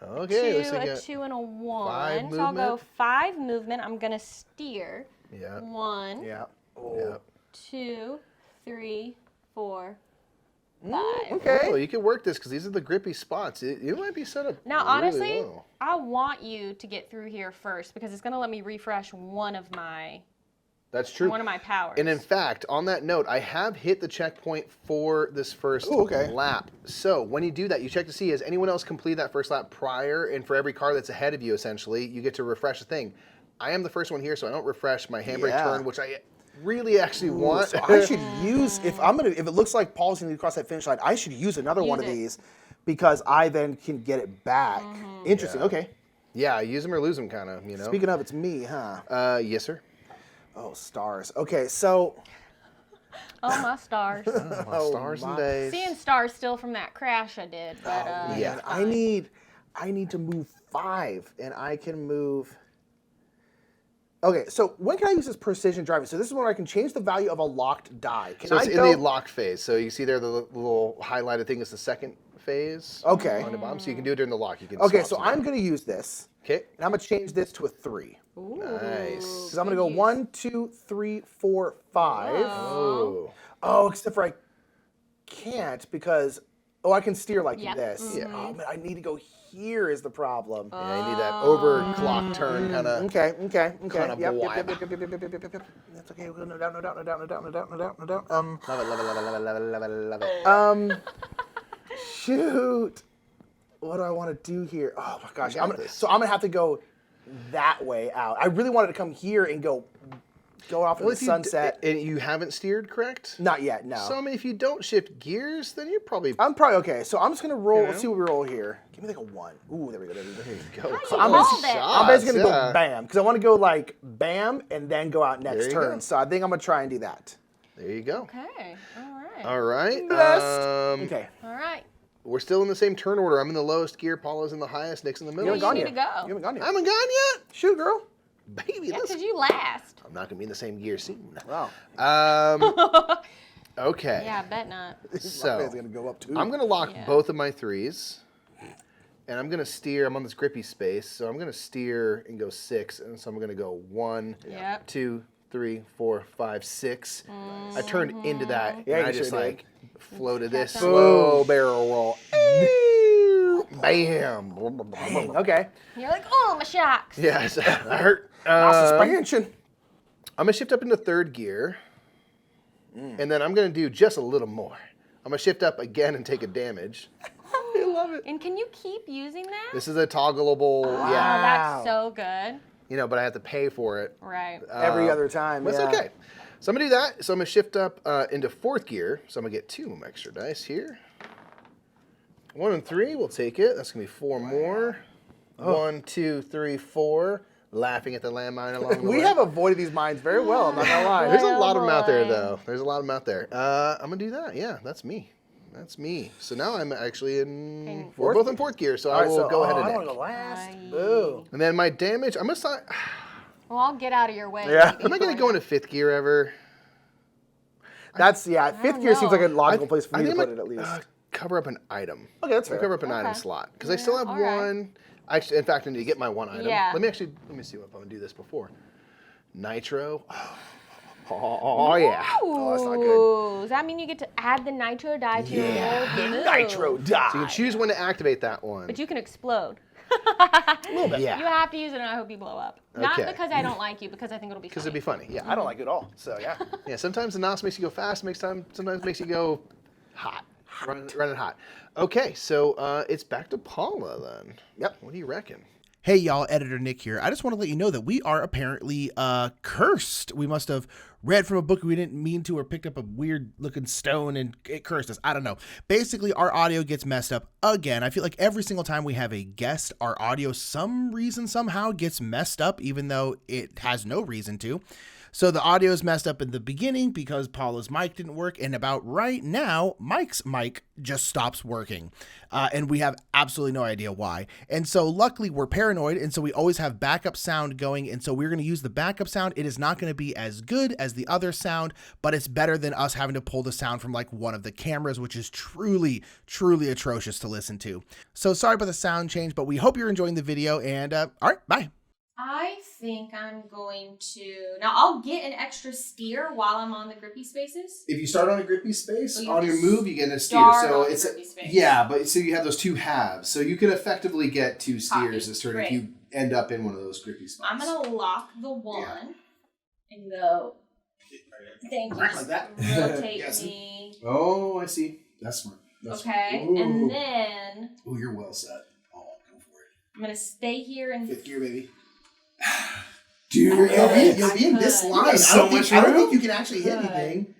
Okay. Looks like a you got- 2 and a 1. 5 So I'll go movement. 5 movement. I'm gonna steer. Yeah. 1, Yeah. Oh. Yeah. 2, 3, 4, 5. Okay. Oh, you can work this because these are the grippy spots. You might be set up. Now, really honestly, well. I want you to get through here first because it's gonna let me refresh one of my That's true. powers. And in fact, on that note, I have hit the checkpoint for this first Ooh, okay. lap. So when you do that, you check to see has anyone else completed that first lap prior, and for every car that's ahead of you, essentially, you get to refresh the thing. I am the first one here, so I don't refresh my handbrake Yeah. turn, which I really actually want. So I should use if it looks like Paul's gonna cross that finish line, I should use another one of Use it. these because I then can get it back. Interesting. Yeah. Okay. Yeah, use them or lose them, kind of. You know. Speaking of, it's me, huh? Yes, sir. Oh, stars. Okay, so oh my stars! My stars and my- days. Seeing stars still from that crash I did, but yeah. man, I need to move 5, and I can move. Okay, so when can I use this precision driving? So this is where I can change the value of a locked die. Can So it's I in go? the lock phase. So you see there the little highlighted thing is the second phase. Okay. On the bottom, so you can do it during the lock. You can. Okay, swap so some I'm out. gonna use this, Okay. and I'm gonna change this to a 3. Ooh, Nice. Because I'm gonna go good 1, 2, 3, 4, 5. Oh. Oh, except for can't because, I can steer like Yep. this. Yeah. Oh, man, I need to go here is the problem. Yeah, I need that overclock turn kind of. Okay. Kinda Yep. vibe. That's okay. We'll go no doubt. Love it, love it. Shoot. What do I want to do here? Oh my gosh. got this. So I'm gonna have to go that way out. I really wanted to come here and go off in the sunset. And you haven't steered, correct? Not yet, no. So I mean, if you don't shift gears, then you're probably. I'm probably okay. So I'm just gonna roll. Yeah. Let's see what we roll here. Give me like a 1. Ooh, there we go. There you go. So I'm called it. I'm basically gonna yeah. go bam because I want to go like bam and then go out next There you turn. go. So I think I'm gonna try and do that. There you go. Okay. All right. All right. Blessed. Okay. All right. We're still in the same turn order. I'm in the lowest gear. Paula's in the highest. Nick's in the You middle. haven't gone need yet. to go. You haven't gone I yet. haven't gone yet. Shoot, girl. Baby, Yeah, listen. because you last. I'm not gonna be in the same gear soon. Wow. Okay. Yeah, I bet not. So It's gonna go up too. I'm gonna lock Yeah. both of my 3s, and I'm gonna steer. I'm on this grippy space, so I'm gonna steer and go 6, and so I'm gonna go 1, Yep. 2, 3, 4, 5, 6. I turned into that, Yeah, and I you just sure did. like floated this Kept on. slow barrel roll. Bam. Okay. You're like, oh, my shocks. Yes, that hurt. Suspension. I'm gonna shift up into 3rd gear, and then I'm gonna do just a little more. I'm gonna shift up again and take a damage. I love it. And can you keep using that? This is a toggleable, Oh, yeah, that's so good. but I have to pay for it. Right. Every other time. That's yeah. okay. So I'm gonna do that. So I'm gonna shift up into 4th gear. So I'm gonna get 2 extra dice here. 1 and 3, we'll take it. That's gonna be 4 more. 1, 2, 3, 4. Laughing at the landmine along the way. We have avoided these mines very well. I'm not gonna lie. There's a lot of them out there, boy. though. There's a lot of them out there. I'm gonna do that. Yeah, that's me. That's me. So now I'm actually in. We're both in 4th gear, so I will go ahead and. I don't Nick. want to go last. Aye. Boo. And then my damage. I'm gonna start. Well, I'll get out of your way. Yeah. maybe Am I gonna for go you. into 5th gear ever? That's Fifth gear seems like a logical place for I me to think put I'm it at gonna, least. cover up an item. Okay, that's I'll fair. cover up an item Okay. slot because I still have all right. one. Actually, in fact, I need to get my 1 item. Yeah. Let me see if I'm gonna do this before. Nitro. Oh yeah. Oh, that's not good. Ooh, does that mean you get to add the nitro die to your roll? Nitro die. So you can choose when to activate that one. But you can explode. Yeah. You have to use it, and I hope you blow up. Not Okay. because I don't like you, because I think it'll be Because funny. it'd be funny. Yeah. I don't like it at all. So yeah. Yeah, sometimes the NOS makes you go fast, sometimes makes you go hot. Running hot. Okay, so it's back to Paula then. Yep. What do you reckon? Hey y'all, Editor Nick here. I just want to let you know that we are apparently cursed. We must have read from a book we didn't mean to or picked up a weird looking stone and it cursed us. I don't know. Basically, our audio gets messed up again. I feel like every single time we have a guest, our audio somehow gets messed up even though it has no reason to. So the audio is messed up in the beginning because Paula's mic didn't work, and about right now, Mike's mic just stops working, and we have absolutely no idea why. And so luckily we're paranoid, and so we always have backup sound going, and so we're going to use the backup sound. It is not going to be as good as the other sound, but it's better than us having to pull the sound from like one of the cameras, which is truly atrocious to listen to. So sorry about the sound change, but we hope you're enjoying the video, and all right, bye. I think I'm going to... Now, I'll get an extra steer while I'm on the grippy spaces. If you start on a grippy space, Oh, you on have your to move you get a steer. start So on the it's grippy space. yeah, but so you have those 2 halves. So you could effectively get 2 steers Copy. this turn Great. if you end up in one of those grippy spots. I'm going to lock the one and go... Thank you. Like Just that. rotate Yes. me. Oh, I see. That's smart. Okay, Ooh. and then Oh, you're well set. Oh, go for it. I'm going to stay here and... 5th gear, baby. Dude, you'll be in I this could. line. So I much don't room. think you can actually hit Good. anything.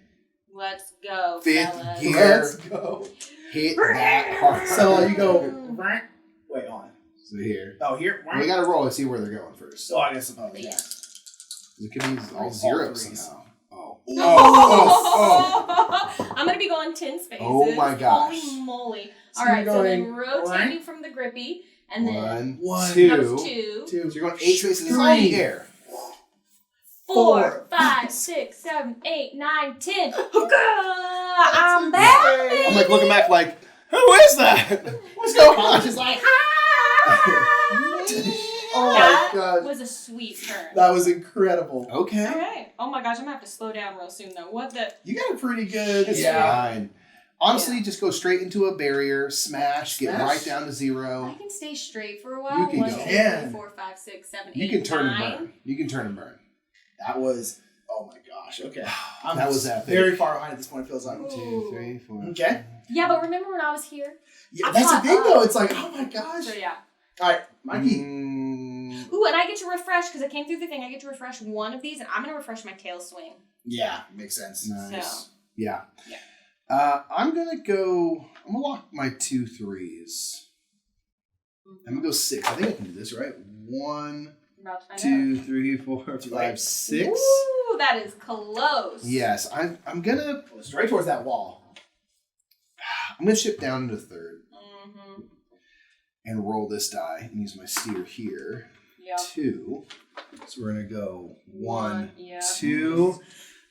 Let's go, 5th fellas. gear. Let's go. Hit that hard. So you go. Wait on. So here. Oh, here. We gotta roll and see where they're going first. Oh, I guess suppose. Yeah. It could be all zeros threes. somehow. Oh. I'm gonna be going 10 spaces. Oh my gosh. Holy moly. So Alright, you're so then going rotating from the grippy, and then 1, that 2. was 2, So you're going 8 spaces in the air. 4, 5, 6, 7, 8, 9, 10. I'm back. I'm like looking back like, who is that? What's going on? She's like, Oh That my god. was a sweet turn. That was incredible. okay. Alright. Oh my gosh, I'm gonna have to slow down real soon though. What the? You got a pretty good Yeah. line. Honestly, just go straight into a barrier, smash, get right down to I 0. can stay straight for a while. You can 1, go. 2, 3, Yeah. 4, 5, 6, 7, 8, You can turn 9. and burn. You can turn and burn. That was, oh my gosh, okay. I'm That was epic. very far behind at this point, it feels like. Ooh. 2, 3, 4. Okay. Yeah, but remember when I was here? Yeah, I'm that's the caught thing up. though. It's like, oh my gosh. So yeah. All right, Mikey. Ooh, and I get to refresh because I came through the thing. I get to refresh one of these, and I'm gonna refresh my tail swing. Yeah, makes sense. Nice. So. Yeah. Yeah. I'm going to lock my 2 3s. I'm going to go 6. I think I can do this, right? 1, I'm about to find 2, 3, 4, 5, 6. Ooh, that is close. Yes, I'm gonna Straight towards that wall. shift down into 3rd Mm-hmm. and roll this die and use my steer here. Yep. 2. So we're gonna go 1, Yeah. 2.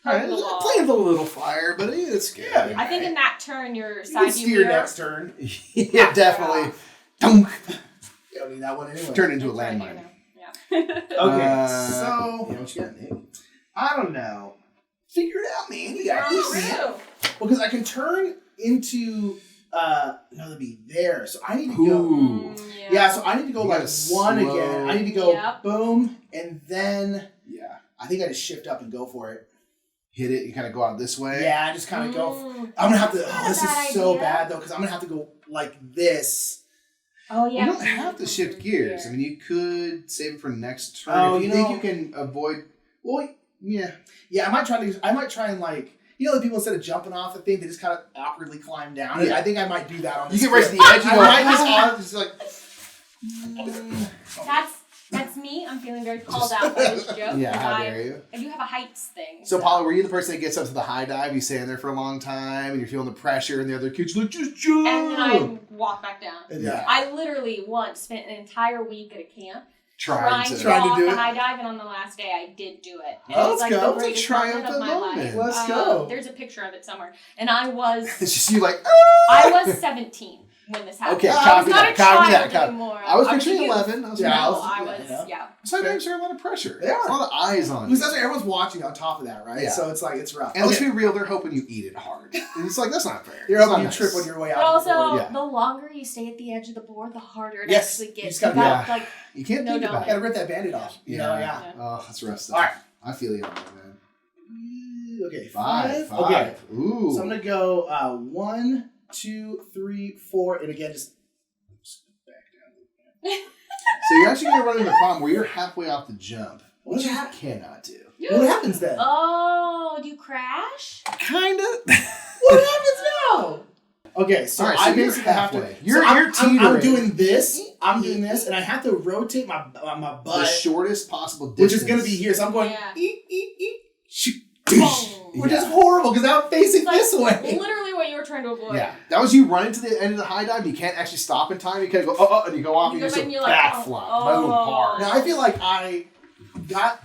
All right, Hug the wall. playing with a little fire, but it's good. Yeah. I think in that turn, your You can side view steer mirror. next turn. Yeah, definitely. Dunk. You don't need that one anyway. Turn into a That's right, landmine. you know. Yeah. Okay, so Yeah, what you got, Nick? I don't know. Figure it out, man. You got Oh, this. true. Well, because I can turn into no, that'd be there. So I need to go. Ooh. Yeah, so I need to go You like gotta 1 slow- again. I need to go Yep. boom, and then Yeah. I think I just shift up and go for it. Hit it. You kind of go out this way. Yeah, I just kind of go. I'm gonna have to. Oh, this is so bad though, because I'm gonna have to go like this. Oh yeah. You don't have to shift gears. I mean, you could save it for next turn. Oh, if you you think know- you can avoid. Well, yeah. Yeah, I might try and like. You know, the people instead of jumping off the thing, they just kind of awkwardly climb down. Yeah. I think I might do that on You this get right to trip. the edge. You go. I might "Ah," just- just like. That's me. I'm feeling very called out by this joke. Yeah, because how dare you? I do have a heights thing. So, Paula, were you the person that gets up to the high dive? You stand there for a long time, and you're feeling the pressure, and the other kids like, just jump. And then I walk back down. Yeah. I literally once spent an entire week at a camp trying to to. go Trying to off do the it. high dive, and on the last day I did do it. And Oh, it was let's like go. the greatest It's a moment of my triumphant life. moment. Let's go. There's a picture of it somewhere. And I was It's just you like. I was 17 when this happened. Okay, I was copy not that, a copy child that, copy. anymore. I was a picturing youth. 11. I was Yeah, No, I was- I was, yeah. yeah. Sometimes there's a lot of pressure. They are. There's a lot of eyes on Because you. that's what everyone's watching on top of that, right? Yeah. So it's like it's rough. And let's Okay. be real, they're hoping you eat it hard. And it's like, that's not fair. You're It's hoping you not trip nice. on your way out. But also, Yeah. the longer you stay at the edge of the board, the harder it Yes, actually you gets. just gotta- got, yeah. like, You can't No, think don't. about You gotta it. rip that band-aid off. You know, yeah. Oh, that's rough stuff. All right. I feel you on that, man. Okay, 5. Okay. Ooh. So I'm gonna go 1, 2, 3, 4, and again just back down. So you're actually going to run into the problem where you're halfway off the jump, What which you hap- cannot do. What happens then? Oh, do you crash? Kind of. What happens now? Okay, so All right, so I you're basically have to. halfway. You're I'm teetering. doing this. I'm doing this, and I have to rotate my The butt, shortest possible which distance. is gonna be here. So I'm going Yeah. shoot, Boom. which is Yeah. horrible because I'm facing It's like this way. literally what you were trying to avoid. Yeah. That was you running to the end of the high dive. You can't actually stop in time. You kind of go, and you go off You and go you back and just you're like, back oh, flop. oh. Boom, hard. Now I feel like I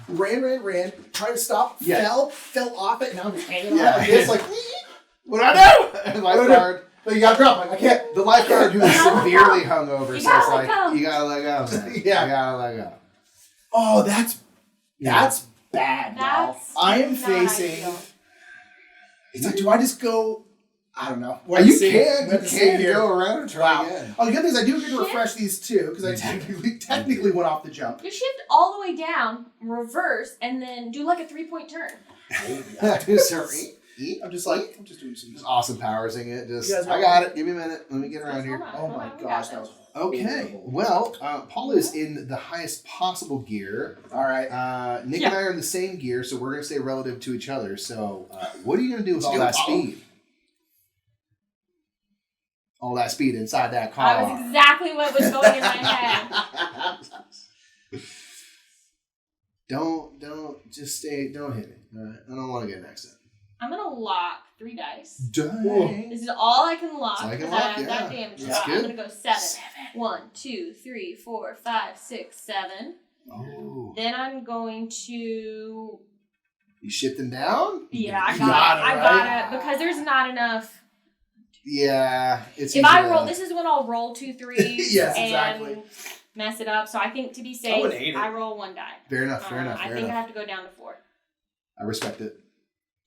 ran, tried to stop, Yeah. fell off it, and now I'm just hanging Yeah. on like this, like What do I do? And lifeguard. but you gotta drop. Like I can't. The lifeguard who is severely hungover You says gotta like, let go. you gotta let go. Man. Yeah. You gotta let go. Oh, that's bad. Now That's I am not facing. ideal. It's like, do I just go? I don't know. You Let's see. can Let's see here. go around and try Wow. again. Oh, the good thing is I do get to Shift. refresh these two because I technically went off the jump. You shift all the way down, reverse, and then do like a 3-point turn. Sorry. I'm just doing some. Just awesome powersing it. Just You guys I got it. Give me a minute. Let me get around here. Hold on, Oh hold my on, we gosh, got that was this. Okay. horrible. Well, Paula is in the highest possible gear. All right. Nick and I are in the same gear, so we're going to stay relative to each other. So, what are you going to do with all Let's that go, Paula. speed? All that speed inside that car. That was exactly what was going in my head. Don't just stay. Don't hit me. All right. I don't want to get an accident. I'm gonna lock 3 dice. Dang. This is all I can lock. That's all I can because lock, have yeah. that damage. That's So good. I'm gonna go 7. 1, 2, 3, 4, 5, 6, 7. Oh. Then I'm going to. You shifting down? Yeah, I You got it. I right? got it because there's not enough. Yeah, it's. If easy I to- roll, this is when I'll roll 2 3s Yes, and exactly. mess it up. So I think to be I safe, wouldn't hate it. I roll 1 die. Fair enough. Fair enough. I Fair think I enough. have to go down to 4. I respect it.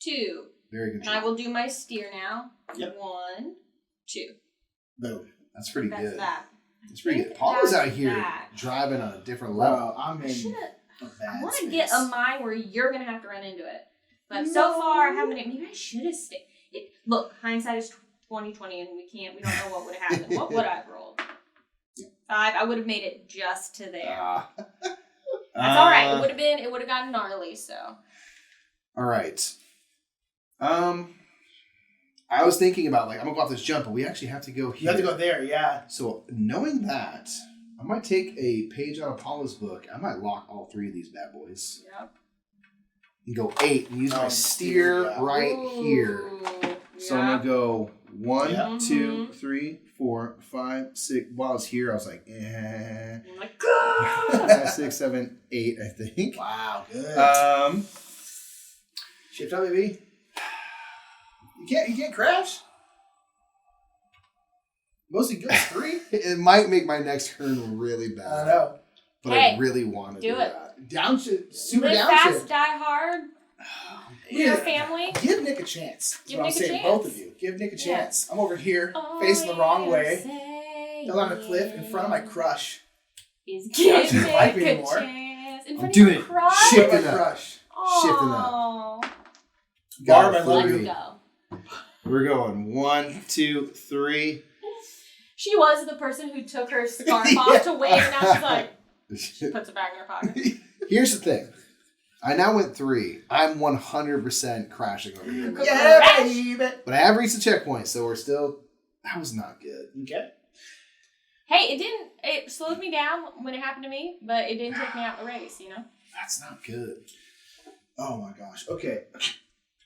2, Very And controlled. I will do my steer now. Yep. 1, 2. Boom. That's pretty That's good. that. That's pretty good. think Paula's out that's here that. driving on a different level. I'm I in should a have. bad I want to space. get a mine where you're gonna have to run into it, but so far I haven't. Maybe I should have stayed. Look, hindsight is 20/20, and we don't know what would have happened. What would I have rolled? 5. I would have made it just to there. That's all right. It would have gotten gnarly. So. All right. I was thinking about I'm gonna go off this jump, but we actually have to go here. You have to go there, yeah. So knowing that, I might take a page out of Paula's book. I might lock all 3 of these bad boys. Yep. And go 8 and use my steer right here. So I'm gonna go 1, Yeah. 2, 3, 4, 5, 6. While I was here, I was like, I'm like, go! 6, 7, 8, I think. Wow, good. Shift up, baby. You can't crash. Mostly good 3. It might make my next turn really bad. I know. But Hey, I really want to do do it. that. Downshift, super Live downshift. fast, die hard. Your family. Give Nick a chance. That's Give what I'm Nick a saying, chance. both of you. Give Nick a Yeah. chance. I'm over here, facing the wrong way. Fell on a cliff in front of my crush. Is Yeah, give she doesn't like me Nick a anymore. chance. In I'm front doing of it. your crush? Shit. My Shifting up. crush. Shifting up. Aw. Barb, I Got love three. you. Let's go. We're going 1, 2, 3. She was the person who took her scarf Yeah. off to wave. Now she's like, puts it back in her pocket. Here's the thing. I now went 3. I'm 100% crashing over here. Yeah, baby. But I have reached the checkpoint, so we're still... That was not good. Okay. Hey, it slowed me down when it happened to me, but it didn't take me out the race, you know? That's not good. Oh my gosh. Okay.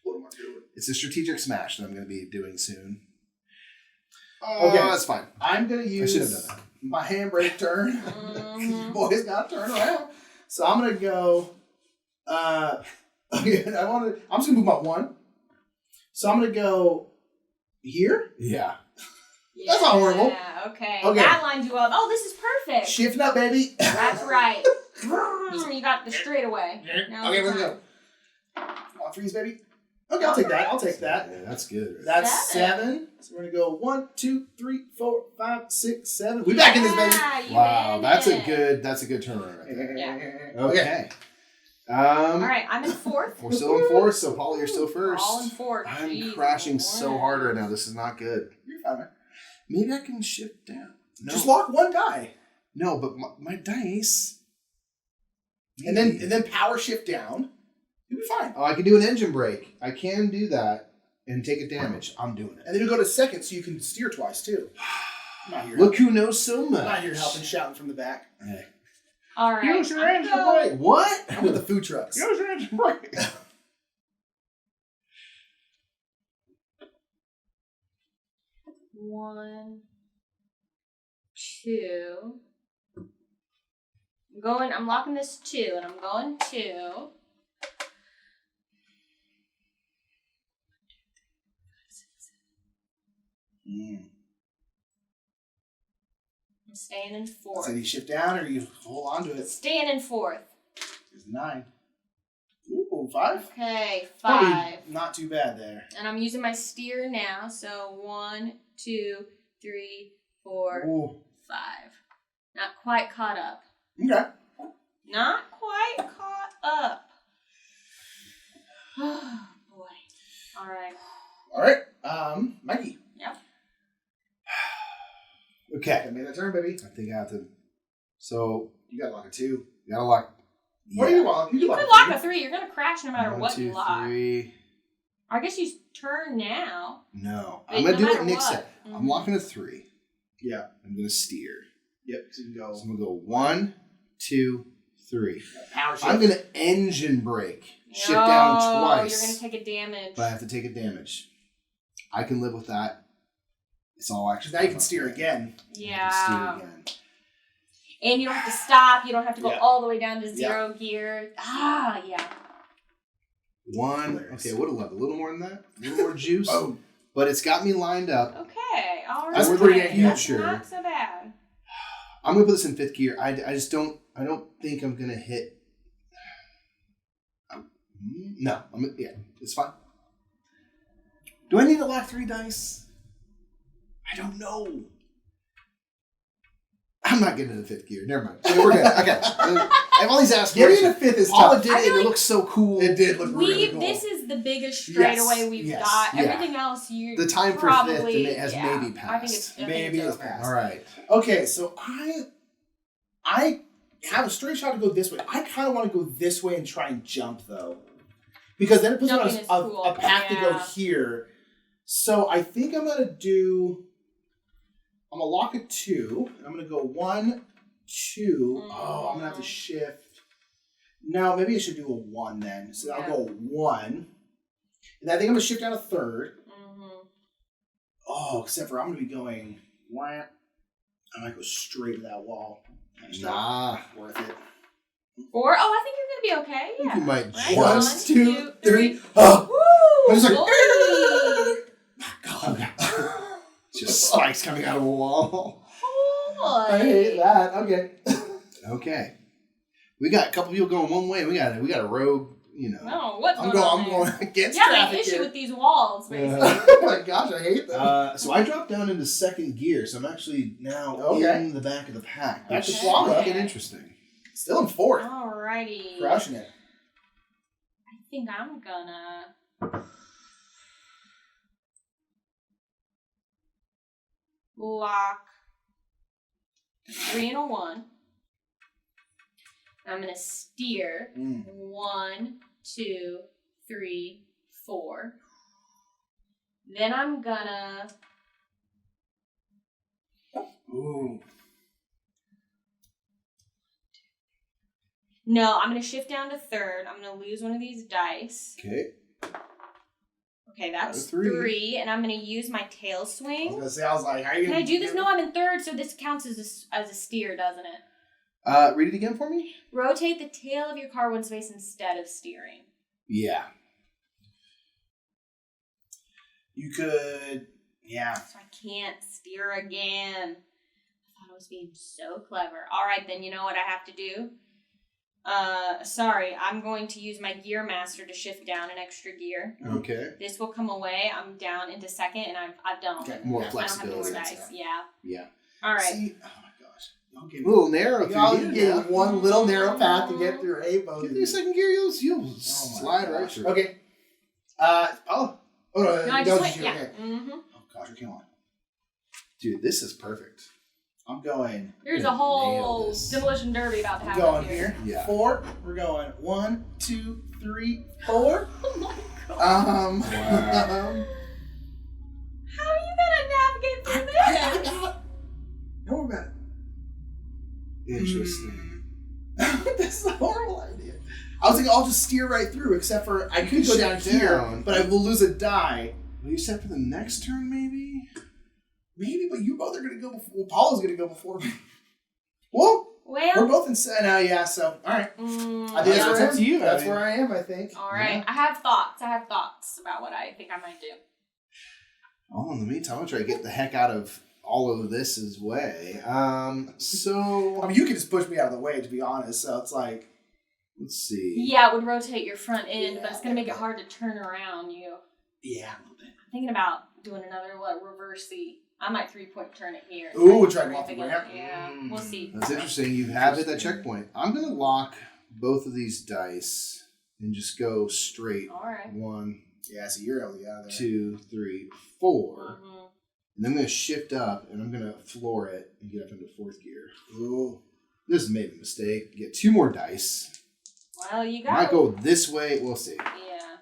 What am I doing? It's a strategic smash that I'm going to be doing soon. Okay. Oh, that's fine. I'm going to I should have use done that. my handbrake turn. You boys got to turn around. So I'm going to go... okay, I'm just going to move my 1. So I'm going to go here. Yeah. That's not horrible. Yeah, okay. Okay. That lines you up. Oh, this is perfect. Shifting up, baby. That's right. You got the straightaway. Now Okay, it's let's time. go. All 3s, baby. Okay, I'll take that. I'll take that. Yeah, that's good. That's 7. So we're going to go 1, 2, 3, 4, 5, 6, 7. We back in this, baby. Yeah, you Wow, in that's it. a good turnaround right there. Yeah. Okay. All right, I'm in 4th. We're still in 4th, so Paula, you're still first. All in 4th. I'm Jeez, crashing so Lord. hard right now. This is not good. You're fine, man. Maybe I can shift down. No. Just lock 1 die. No, but my dice. And then power shift down. You'll be fine. Oh, I can do an engine brake. I can do that and take a damage. I'm doing it. And then you go to 2nd so you can steer twice too. I'm not here. Look who knows so much. I'm not here helping, shouting from the back. Hey. All right. Use your I'm engine gonna brake. What? I'm with the food trucks. Use your engine brake. go 1, 2. I'm locking this 2, and I'm going 2. I'm staying in So 4th. you shift down or you hold on to it. Staying in 4th. There's 9. Ooh, 5? Okay, Probably 5. not too bad there. And I'm using my steer now. So 1, 2, 3, 4, Ooh. 5. Not quite caught up. Okay. Not quite caught up. Oh boy. All right. All right. Mikey. Yep. Okay. I made that turn, baby. I think I have to. So, You got lock a 2. you gotta lock. What do you want? You could lock a 3. You're gonna crash no matter 1, what 2, you lock. 3. I guess you turn now. No. But I'm gonna no do matter what Nick what. said. I'm Mhm. locking a 3. Yeah. I'm gonna steer. Yep. So you can go. So I'm gonna go 1, 2, 3. Power shift. I'm gonna engine brake. Shift No, down twice. You're gonna take a damage. But I have to take a damage. I can live with that. It's all actually. Now you can steer again. Yeah. Steer again. And you don't have to stop. You don't have to go Yeah. all the way down to 0 gear. Ah, yeah. 1. Hilarious. Okay, I would have loved a little more than that. A little more juice. Oh. But it's got me lined up. Okay. All right. That's pretty That's future. not so bad. I'm gonna put this in 5th gear. I just don't. I don't think I'm gonna hit. No. Yeah, it's fine. Do I need to lock 3 dice? I don't know. I'm not getting into the 5th gear. Never mind. Okay, we're good. Okay. I've always asked. Getting into 5th is Paula tough. did it, and it looks so cool. It did look really cool. This is the biggest straightaway we've yes, got. yeah. Everything else, you The time for probably, 5th has maybe passed. I think it's Maybe it's over. passed. All right. Okay, so I have a straight shot to go this way. I kind of want to go this way and try and jump, though. Because then it puts me on Jumping is a cool. path to go Yeah. here. So I think I'm going to lock a 2. I'm going to go 1, 2. Oh, I'm going to have to shift. No, maybe I should do a 1 then. So I'll go 1. And I think I'm going to shift down a 3rd. Oh, except for I'm going to be going... I might go straight to that wall. Nah. Worth it. 4. Oh, I think you're gonna be okay. Yeah. You might Right? 1, just. 2, 3. Oh! Woo! I'm just like, Boy. God. Just spikes coming out of a wall. I hate that. Okay. Okay. We got a couple people going one way. We got a rogue, No, what's I'm going on there? going against You have an traffic issue here. with these walls, basically. Oh my gosh, I hate them. So I dropped down into 2nd gear, so I'm actually now Okay. in the back of the pack. Back to Which Paula. might get interesting. Still in 4th. Alrighty. Crushing it. I think I'm gonna lock 3 and a 1. I'm gonna steer 1, 2, 3, 4. Then I'm gonna Ooh. No, I'm gonna shift down to 3rd. I'm gonna lose one of these dice. Okay. Okay, that's That's a 3. 3, and I'm gonna use my tail I was swing. gonna say, I was like, how are you Can gonna I do this? No, I'm in 3rd, so this counts as a steer, doesn't it? Read it again for me? Rotate the tail of your car one space instead of steering. Yeah. You could, yeah. So I can't steer again. I thought I was being so clever. All right, then you know what I have to do? Sorry, I'm going to use my Gear Master to shift down an extra gear. Okay. This will come away. I'm down into 2nd, and I've done all Okay. of More it. I don't have any more flexibility. dice. Yeah. Yeah. All right. See, oh my gosh. Y'all give A me, little narrow y'all through gave here. me one little narrow path to get through. Hey, both Give of me you. a 2nd gear, you'll Oh my slide right gosh. through. Okay. Oh, no, No, I that just was went. you. Yeah. Okay. Mm-hmm. Oh gosh, okay, on. Dude, this is perfect. I'm going. There's Gonna a whole nail this. demolition derby about to I'm happen going here. here. Yeah. 4. We're going 1, 2, 3, 4. Oh my god. Wow. How are you gonna navigate through this? Don't worry about it. Interesting. That's a horrible idea. I was thinking I'll just steer right through, except for I could go down shift here, down. but I will lose a die. Will you set for the next turn, maybe? Maybe, but you both are going to go before. Well, Paula's going to go before me. Well, we're Well, both in now, yeah, so, all right. I think Yeah, that's it's where up to you, That's I mean. where I am, I think. all right. Yeah. I have thoughts. About what I think I might do. Oh, in the meantime, I'll try to get the heck out of all of this way. So I mean, you can just push me out of the way, to be honest, so it's like, let's see. Yeah, it would rotate your front end, but Yeah. it's gonna make it hard to turn around you. yeah, a little bit. I'm thinking about doing another reversey. I might 3-point turn it here. Ooh, try to go off the Again. ramp. Yeah, we'll see. That's interesting. You have hit that checkpoint. I'm gonna lock both of these dice and just go straight. All right. 1, Yeah, so you're able to get out of there. 2, 3, 4. Mhm. And I'm gonna shift up and I'm gonna floor it and get up into 4th gear. Ooh. This is maybe a mistake. Get 2 more dice. Well, you got. Might go this way. We'll see. Yeah.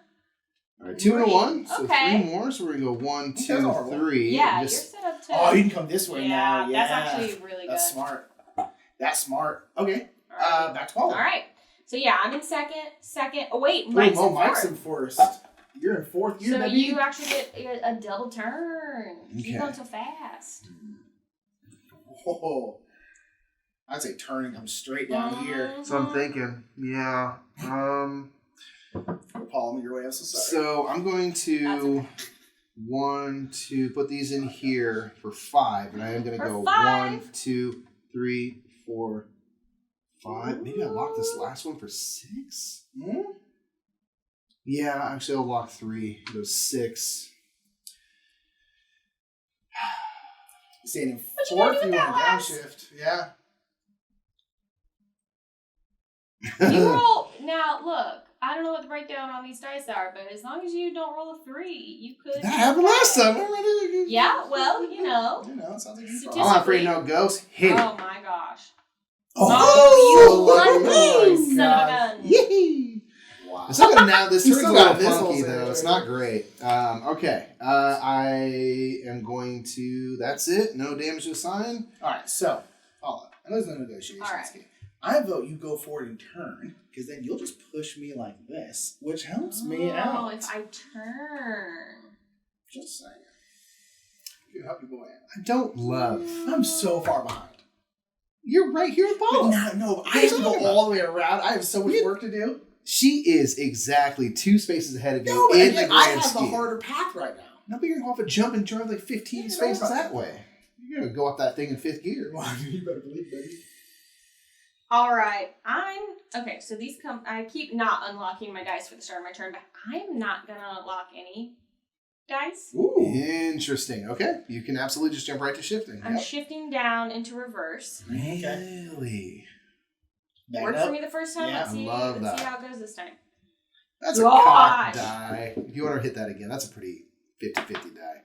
All right, 2 and a 1. So Okay. 3 more. So we're gonna go 1, Okay, 2, that's not horrible. 3. Yeah, and you're just set up to. Oh, you can come this way now. Yeah, that's actually really That's good. smart. That's smart. Okay, All right. back to Paula. All right. So yeah, I'm in second. Oh wait, Oh, Mike's no, in Mike's fourth. in first. You're in 4th gear, So baby. you actually get a double turn. Okay. You're going so fast. Oh, I'd say turn and come straight down here. So I'm thinking, yeah. Paula, your way. I'm so sorry. So I'm going That's to okay. 1, 2, put these in here for 5, and I am going to For go 5. 1, 2, 3, 4, 5. Maybe I lock this last one for 6. Hmm? Yeah, actually I'll lock 3. Go 6. Staying in What you gonna fourth, do you with want that to downshift. Yeah. You roll now. Look, I don't know what the breakdown on these dice are, but as long as you don't roll a 3, you could. That happened last time. Yeah, well, you know. You know, it sounds like you Statistically- I'm not afraid of no ghosts. Hit it. Oh my gosh. Oh, you lucky my son of a gun. Yee. Wow. It's not gonna now. This You turn's a still little got missiles funky there, though. It's right? not great. Okay. I am going to. That's it. No damage to assign. All right, so Paula, I know there's no negotiation All in right. this game. I vote you go forward and turn, because then you'll just push me like this, which helps me out. Oh, if I turn. Just saying. You help your boy out. I don't love. I'm so far behind. You're right here, But Paula. no, I have to go all the way around. I have so much work to do. She is exactly 2 spaces ahead of you No, but in again, the I grand have the scheme. harder path right now. No, but you're gonna go off a jump and drive like 15 Yeah, spaces no, that way. You're gonna go up that thing in 5th gear. Well, you better believe, baby. All right, okay. So these I keep not unlocking my dice for the start of my turn, but I'm not gonna unlock any dice. Ooh. Interesting. Okay, you can absolutely just jump right to shifting. I'm Yep. shifting down into reverse. Okay. Really? Back Worked up. for me the first time. Yeah, let's see. I love Let's see that. how it goes this time. That's a Gosh. cock die. If you want to hit that again, that's a pretty 50-50 die.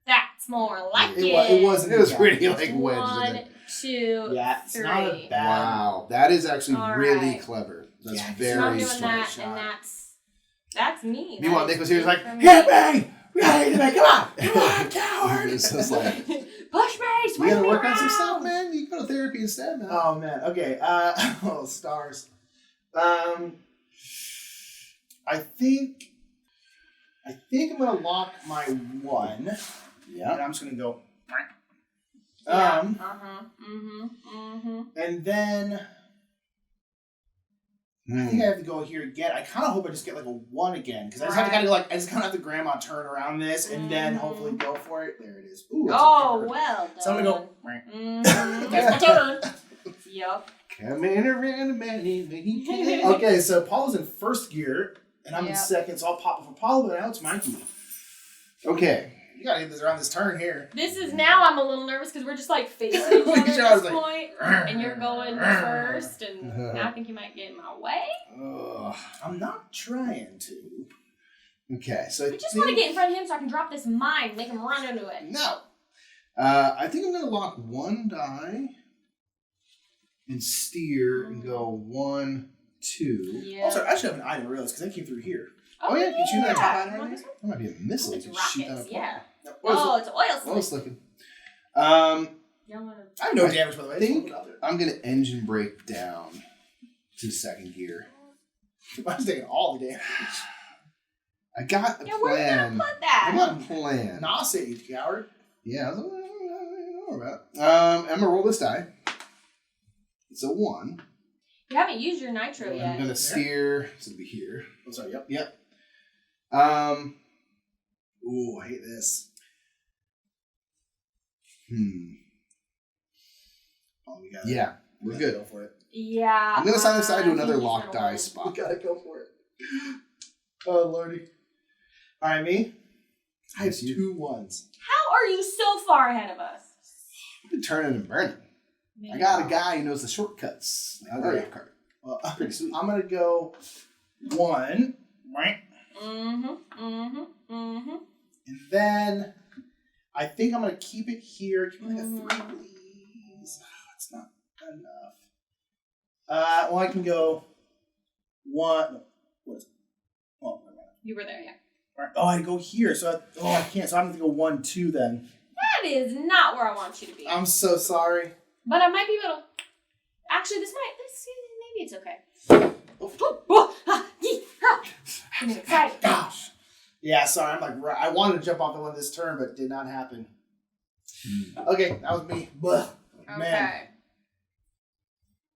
That's more like it. It wasn't. It was pretty like wedged in 1, it. 2, Yeah, it's 3. not a bad. Wow, that is actually All really right. clever. That's Yeah, So I'm very doing smart. that, shot. and that's me. Meanwhile, That Nick is was here, he's me like, from hit me. me! We gotta hit me! Come on! Come on, coward! It's just like, Push me, you swing gotta me work on some around. stuff, man. You can go to therapy instead, man. Oh man. Okay. Oh stars. I think I'm gonna lock my 1, Yeah. and I'm just gonna go. Yeah. And then I think I have to go here again. I kind of hope I just get like a 1 again, because I just have to kind of like I just kind of have to grandma turn around this and then hopefully go for it. There it is. Ooh. It's Oh, a well done. So I'm gonna go. Mhm. That's my turn. Yup. Come in around the man, he can. Okay, so Paula's in first gear, and I'm in Yep. second, so I'll pop it for Paula, but now it's Mikey. Okay. You gotta get this around this turn here. This is now I'm a little nervous because we're just like facing each Look other at you, at I was this like, point, and you're going first, and now I think you might get in my way. Ugh. I'm not trying to. Okay, so I just want to get in front of him so I can drop this mine, and make him run into it. No. I think I'm going to lock 1 die and steer and go 1, 2. Yeah. Also, I actually have an item realized because I came through here. Oh, yeah, you shoot that top yeah. item right there? That might be a missile. It's You can shoot rockets, that yeah. apart. Oh, it's oil Oil slick. slicking. Y'all wanna- I have no damage, by the way. I think I'm going to engine brake down to 2nd gear. I was taking all the damage. I got a Yeah, where are you plan. gonna put I that? got a plan. Nah, say you coward. Yeah, I don't know about. I'm going to roll this die. It's a 1. You haven't used your nitro I'm yet. going to steer. So it'll be here. I'm sorry, yep. Yep. Ooh, I hate this. Oh, we got it. Yeah, we're good. Go for it. Yeah. I'm gonna assign this die to I another think he's lock gonna die win. spot. gotta go for it. Oh, lordy. All right, me? I have Yes, you. 2 1s. How are you so far ahead of us? I've been turning and burning. I got a guy who knows the shortcuts. Like Mario Kart. Well, Pretty sweet. I'm gonna go 1. Right. And then I think I'm gonna keep it here. Give me like a 3, please. Oh, it's not enough. Well, I can go 1. No, what is it? Oh, never mind. You were there, yeah. All right. Oh, I go here. So I can't. So I'm gonna go 1, 2 then. That is not where I want you to be. I'm so sorry. But I might be able to. Actually, maybe it's okay. I'm excited. Gosh. Yeah, sorry. I'm like, I wanted to jump off the one this turn, but it did not happen. Okay, that was me. Blah. Okay. Man.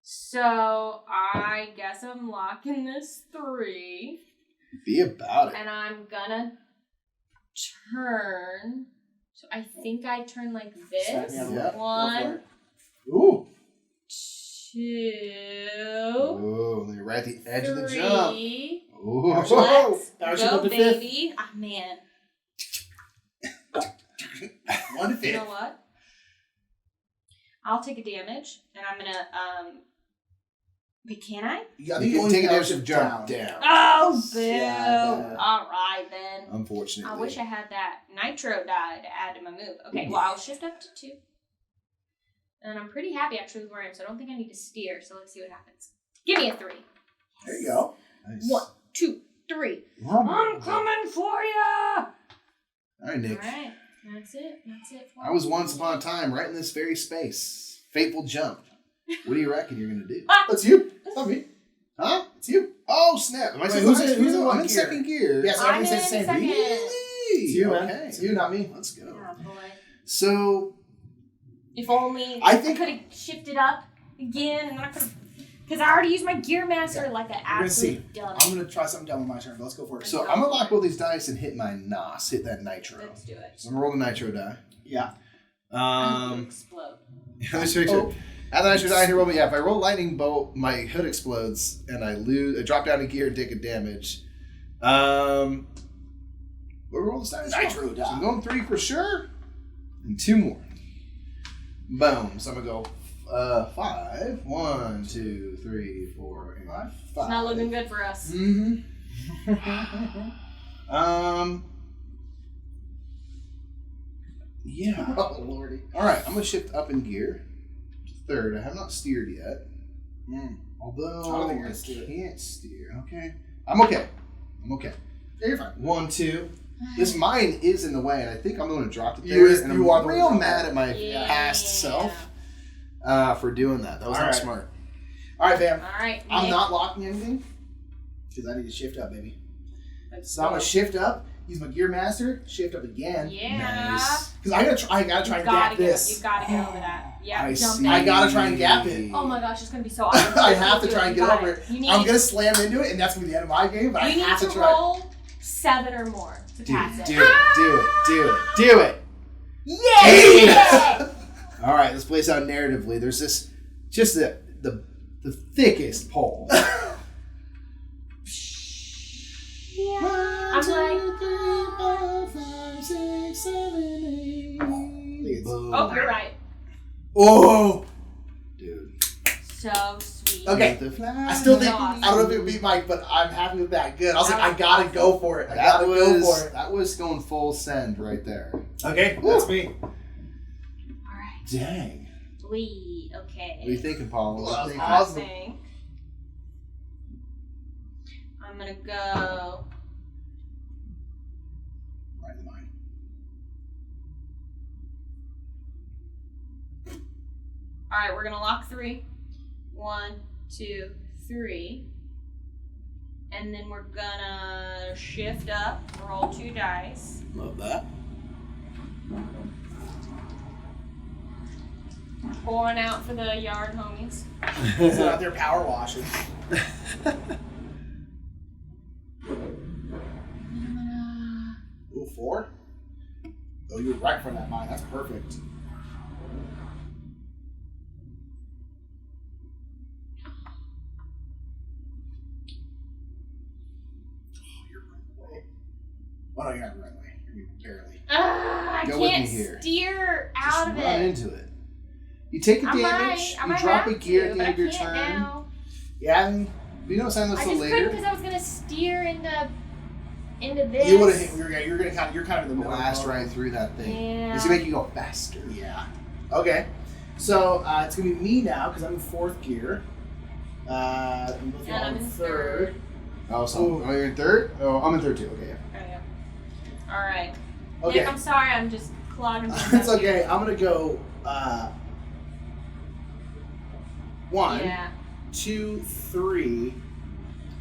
So I guess I'm locking this 3, Be about it. and I'm gonna turn. So I think I turn like this. Yeah. Yeah. 1, Ooh. 2, Oh, you're right at the edge of the 3. jump. Ooh. Let's Now I should go, go to 5th. baby. Ah, man. 1 to 5th. You know what? I'll take a damage, and I'm gonna Wait, can I? Yeah, I You think can only take a power damage shift to jump down. Oh, boo! Yeah, All right then. Unfortunately. I wish I had that nitro die to add to my move. Okay, well I'll shift up to 2, and I'm pretty happy actually with where I am, so I don't think I need to steer. So let's see what happens. Give me a 3. There you go. Nice. 1, 2, 3. I'm coming for ya! All right, Nick. All right, that's it. That's it. For I was me. once upon a time right in this very space. Fateful jump. What do you reckon you're going to do? That's you. That's not me. Huh? It's you. Oh, snap. Am I Wait, still who's in in- who's in I'm what in gear? second gear. Yes, I'm everything in says the same. second. Really? It's you, man. Okay. It's you, not me. Let's go. Oh boy. So, If only I think- could have shifted up again, and then I could have, because I already used my gear master like an gonna see. absolute dummy. I'm going to try something down with my turn. But let's go for it. so I'm going to lock both these dice and hit my NOS. Hit that nitro. Let's do it. So I'm going to roll the nitro die. Yeah. I'm gonna explode. Let's make sure. Add the nitro die here. Roll me. Yeah, if I roll lightning bolt, my hood explodes and I lose. I drop down a gear and take a damage. What roll this dice? Nitro die. So I'm going 3 for sure, and 2 more. Boom. So I'm gonna go 5. 1, 2, 3, 4, and 5. It's not looking good for us. Mm-hmm. Yeah. Oh, lordy. All right. I'm gonna shift up in gear. 3rd. I have not steered yet. Although I don't think you're gonna steer. can't steer. Okay. I'm okay. Yeah, you're fine. 1, 2. This mine is in the way, and I think I'm going to drop it You there. is- and you I'm are the one real to drop mad it. at my Yeah. past self for doing that. That was All not right. smart. All right, fam. All right. I'm Nick. not locking anything because I need to shift up, baby. Let's So I'm go. gonna shift up. Use my gear master. Shift up again. Yeah. Nice. Because I gotta try and You gap get, this. you gotta get over that. Yeah, I jump see. in. I gotta try and gap it. Oh my gosh, it's gonna be so awesome. I have to Do try it. and You get got over it. You need, I'm gonna slam into it, and that's gonna be the end of my game. But I you need have to to try. roll 7 or more to pass it. Do it. Yeah! All right, let's play this out narratively. There's this, just the thickest pole. I'm like, oh, you're right. Oh, Dude. So sweet. Okay. The flag. I still think Awesome. I don't know if it beat Mike, but I'm happy with that. Good. I was like, That I was gotta awesome. go for it. I That gotta go was for it. that was going full send right there. Okay, that's me. All right. Dang. Lee. Okay. What are you thinking, Paula? What are you thinking? I think I'm gonna go. Right in mine. All right, we're gonna lock 3. 1, 2, 3, and then we're gonna shift up. Roll 2 dice. Love that. Pouring out for the yard homies. So out there power washing. Ooh, 4? Oh, you're right in front of that mine. That's perfect. Oh, you're right away. Oh, no, you're not right away. You're barely. I Go with me can't here. steer Just out of run it. into it. You take a I damage, might you drop a have gear to, at the but end of your I can't turn. now. Yeah, I mean, You know what time I that's just so couldn't later? because I was gonna steer into this. you would have hit. You're kind of in the middle. Blast right through that thing. Yeah. It's gonna make you go faster. Yeah. Okay. So it's gonna be me now because I'm in 4th gear. I'm both And I'm in 3rd. Oh, so you're in 3rd? Oh, I'm in 3rd too. Okay, yeah. Oh, yeah. All right. Okay. Nick, I'm sorry. I'm just clogging. It's okay. I'm gonna go 1, Yeah. 2, 3.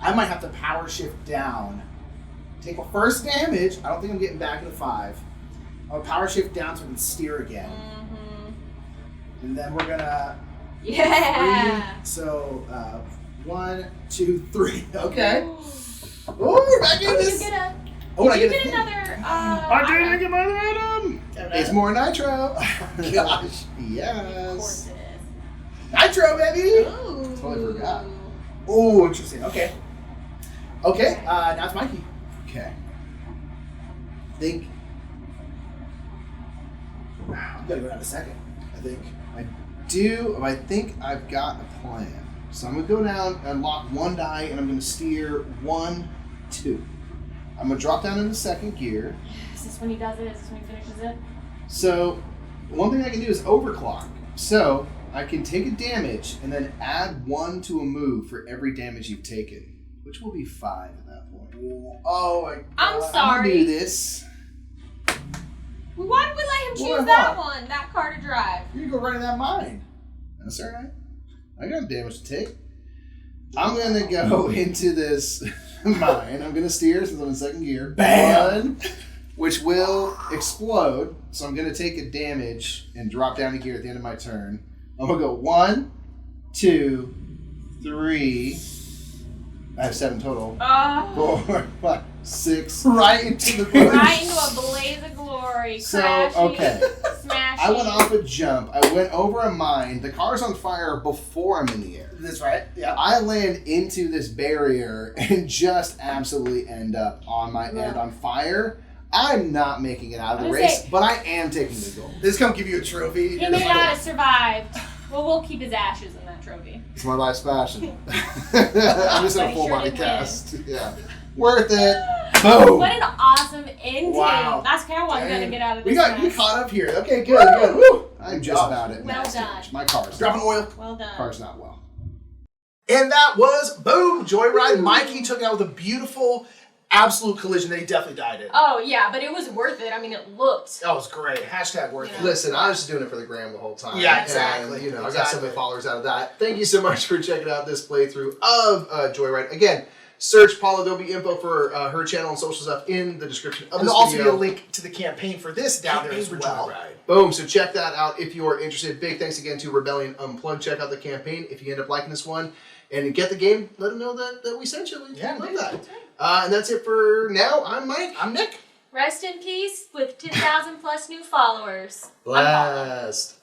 I might have to power shift down. Take my first damage. I don't think I'm getting back into 5. I'll power shift down so I can steer again. Mm-hmm. And then we're gonna Yeah. 3. So 1, 2, 3. Okay. Ooh. Oh, we're back in Oh, you this. get a. Oh, Did you I get get another? I didn't get my other item! It's more nitro! Gosh. Of course Yes! it is. Nitro, baby. Ooh. Totally forgot. Oh, interesting. Okay. Okay. Now it's Mikey. Okay. I'm gonna go down a second. I think. I think I've got a plan. So I'm going to go down and lock one die, and I'm going to steer 1, 2. I'm going to drop down into second gear. Is this when he does it? Is this when he finishes it? So one thing I can do is overclock. So I can take a damage and then add 1 to a move for every damage you've taken, which will be 5 at that point. Oh my god. I'm I'm sorry. gonna do this. Why did we let him choose Why that not? one? That car to drive. You can go right in that mine. That's all right. I got damage to take. I'm gonna go into this mine. I'm gonna steer since I'm in second gear. Bam! 1, which will explode. So I'm gonna take a damage and drop down a gear at the end of my turn. I'm gonna go 1, 2, 3. I have 7 total. Oh. 4, 5, 6. Right into the bush. Right into a blaze of glory. So, Crashing, okay. smashing. I went off a jump. I went over a mine. The car's on fire before I'm in the air. That's right. Yeah. I land into this barrier and just absolutely end up on my end on fire. I'm not making it out of the I was race, say- but I am taking the gold. This come give you a trophy. He may not have survived. Well, we'll keep his ashes in that trophy. It's my life's passion. I'm just in But a he full sure body did cast. Yeah. Worth it. Boom. What an awesome ending. Wow. That's kind of what I'm going to get out of this We got you mess. caught up here. Okay, good, good. Woo! I'm just about it. Well max done. damage. My car's Dropping oil. Well done. Car's not well. And that was boom, Joyride. Mikey took it out with a beautiful, absolute collision that he definitely died in. Oh, yeah, but it was worth it. I mean, it looked. That was great. Hashtag worth You it. know. Listen, I was just doing it for the gram the whole time. Yeah, exactly. And, you know, I got Exactly. so many followers out of that. Thank you so much for checking out this playthrough of Joyride. Again, search Paula. There'll be info for her channel and social stuff in the description of And this there'll also video. be a link to the campaign for this down there as Campaign for well. Joyride. Boom. So check that out if you are interested. Big thanks again to Rebellion Unplugged. Check out the campaign if you end up liking this one. And get the game, let them know that we sent you. We Yeah, love indeed. that. And that's it for now. I'm Mike. I'm Nick. Rest in peace with 10,000 plus new followers. I'm Paula. Blast.